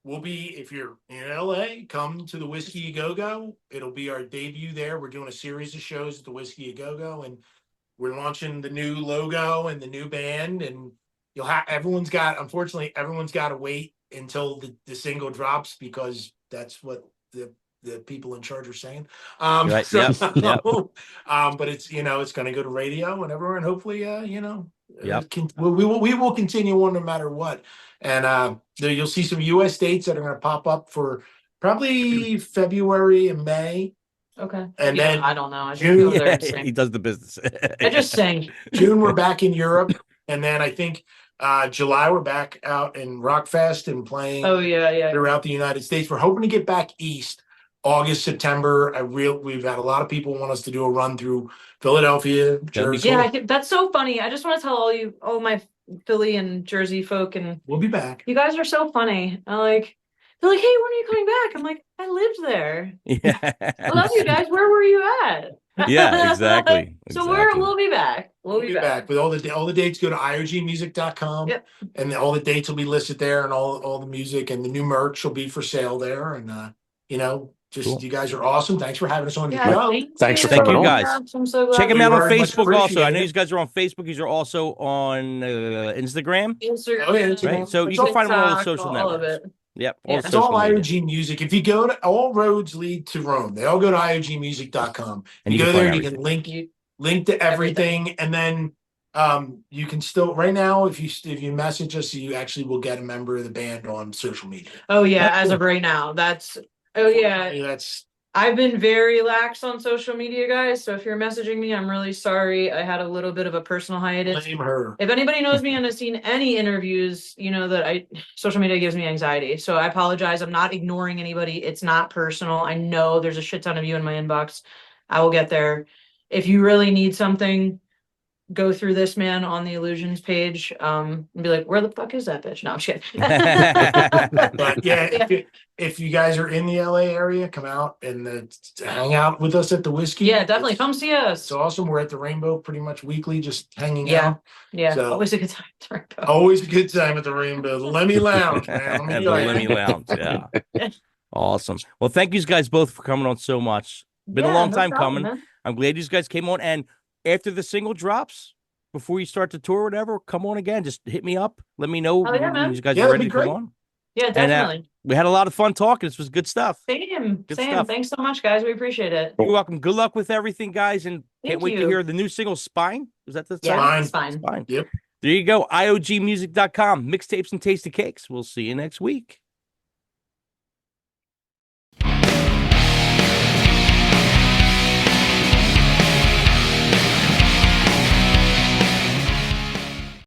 We'll be, if you're in LA, come to the Whiskey A Go Go. It'll be our debut there. We're doing a series of shows at the Whiskey A Go Go, and we're launching the new logo and the new band. And unfortunately, everyone's got to wait until the single drops, because that's what the people in charge are saying. Right, yep. But it's it's going to go to radio and everywhere, and hopefully Yep. we will continue on no matter what. And you'll see some US dates that are going to pop up for probably February and May. Okay. And then I don't know. I just June- go there and sing. He does the business. I just sing. June we're back in Europe, and then I think July we're back out in Rockfest and playing Oh yeah. throughout the United States. We're hoping to get back east August, September. We've had a lot of people want us to do a run through Philadelphia, be Jersey. cool. Yeah, that's so funny. I just want to tell all my Philly and Jersey folk, and We'll be back. you guys are so funny. They're like, hey, when are you coming back? I'm like, I lived there. Yeah. I love you guys. Where were you at? Yeah, exactly. So Exactly. we'll be back. We'll be back. But all the dates go to iogmusic.com. Yep. And all the dates will be listed there, and all the music and the new merch will be for sale there. And Cool. you guys are awesome. Thanks for having us on the Yeah, show. Thanks for Thank coming you, on. guys. I'm so glad Check him we out on very much Facebook also. I appreciate know it. you guys are on Facebook. You are also on Instagram. Instagram. Oh, yeah, Instagram. Right. So you It's can all find them on all the TikTok, social all of networks. it. Yep. Yeah. the It's all social media. IOG Music. If you go to all roads lead to Rome, they all go to iogmusic.com. And You you go can there, find you can everything. link to everything, and then you can still right now if you message us, you actually will get a member of the band on social media. Oh yeah, That's as of right now. Oh yeah. That's I've been very lax on social media, guys. So if you're messaging me, I'm really sorry. I had a little bit of a personal hiatus. blame her. If anybody knows me and has seen any interviews, you know that social media gives me anxiety. So I apologize. I'm not ignoring anybody. It's not personal. I know there's a shit ton of you in my inbox. I will get there. If you really need something, go through this man on the Illusions page. And be like, where the fuck is that bitch? No, I'm just kidding. But yeah, if you guys are in the LA area, come out and hang out with us at the Whiskey. Yeah, definitely. Come see us. It's awesome. We're at the Rainbow pretty much weekly, just hanging Yeah. out. Yeah. So- Always a good time. Always a good time at the Rainbow. The Lemmy Lounge, man. Let me At the tell you. Lemmy Lounge. Yeah. Awesome. Well, thank you guys both for coming on so much. Been a Yeah, long no time problem, coming. man. I'm glad you guys came on. And after the single drops, before you start the tour or whatever, come on again. Just hit me up. Let me know Oh, yeah, when man. you guys Yeah, are that'd ready be to come great. on. Yeah, And, definitely. We had a lot of fun talking. This was good stuff. Same. Good Same. stuff. Thanks so much, guys. We appreciate it. You're welcome. Good luck with everything, guys. And can't Thank wait to you. hear the new single, Spine. Is that the Yeah, title? it's fine. Spine. Yep. There you go. IOGmusic.com. Mixtapes and Tasty Cakes. We'll see you next week.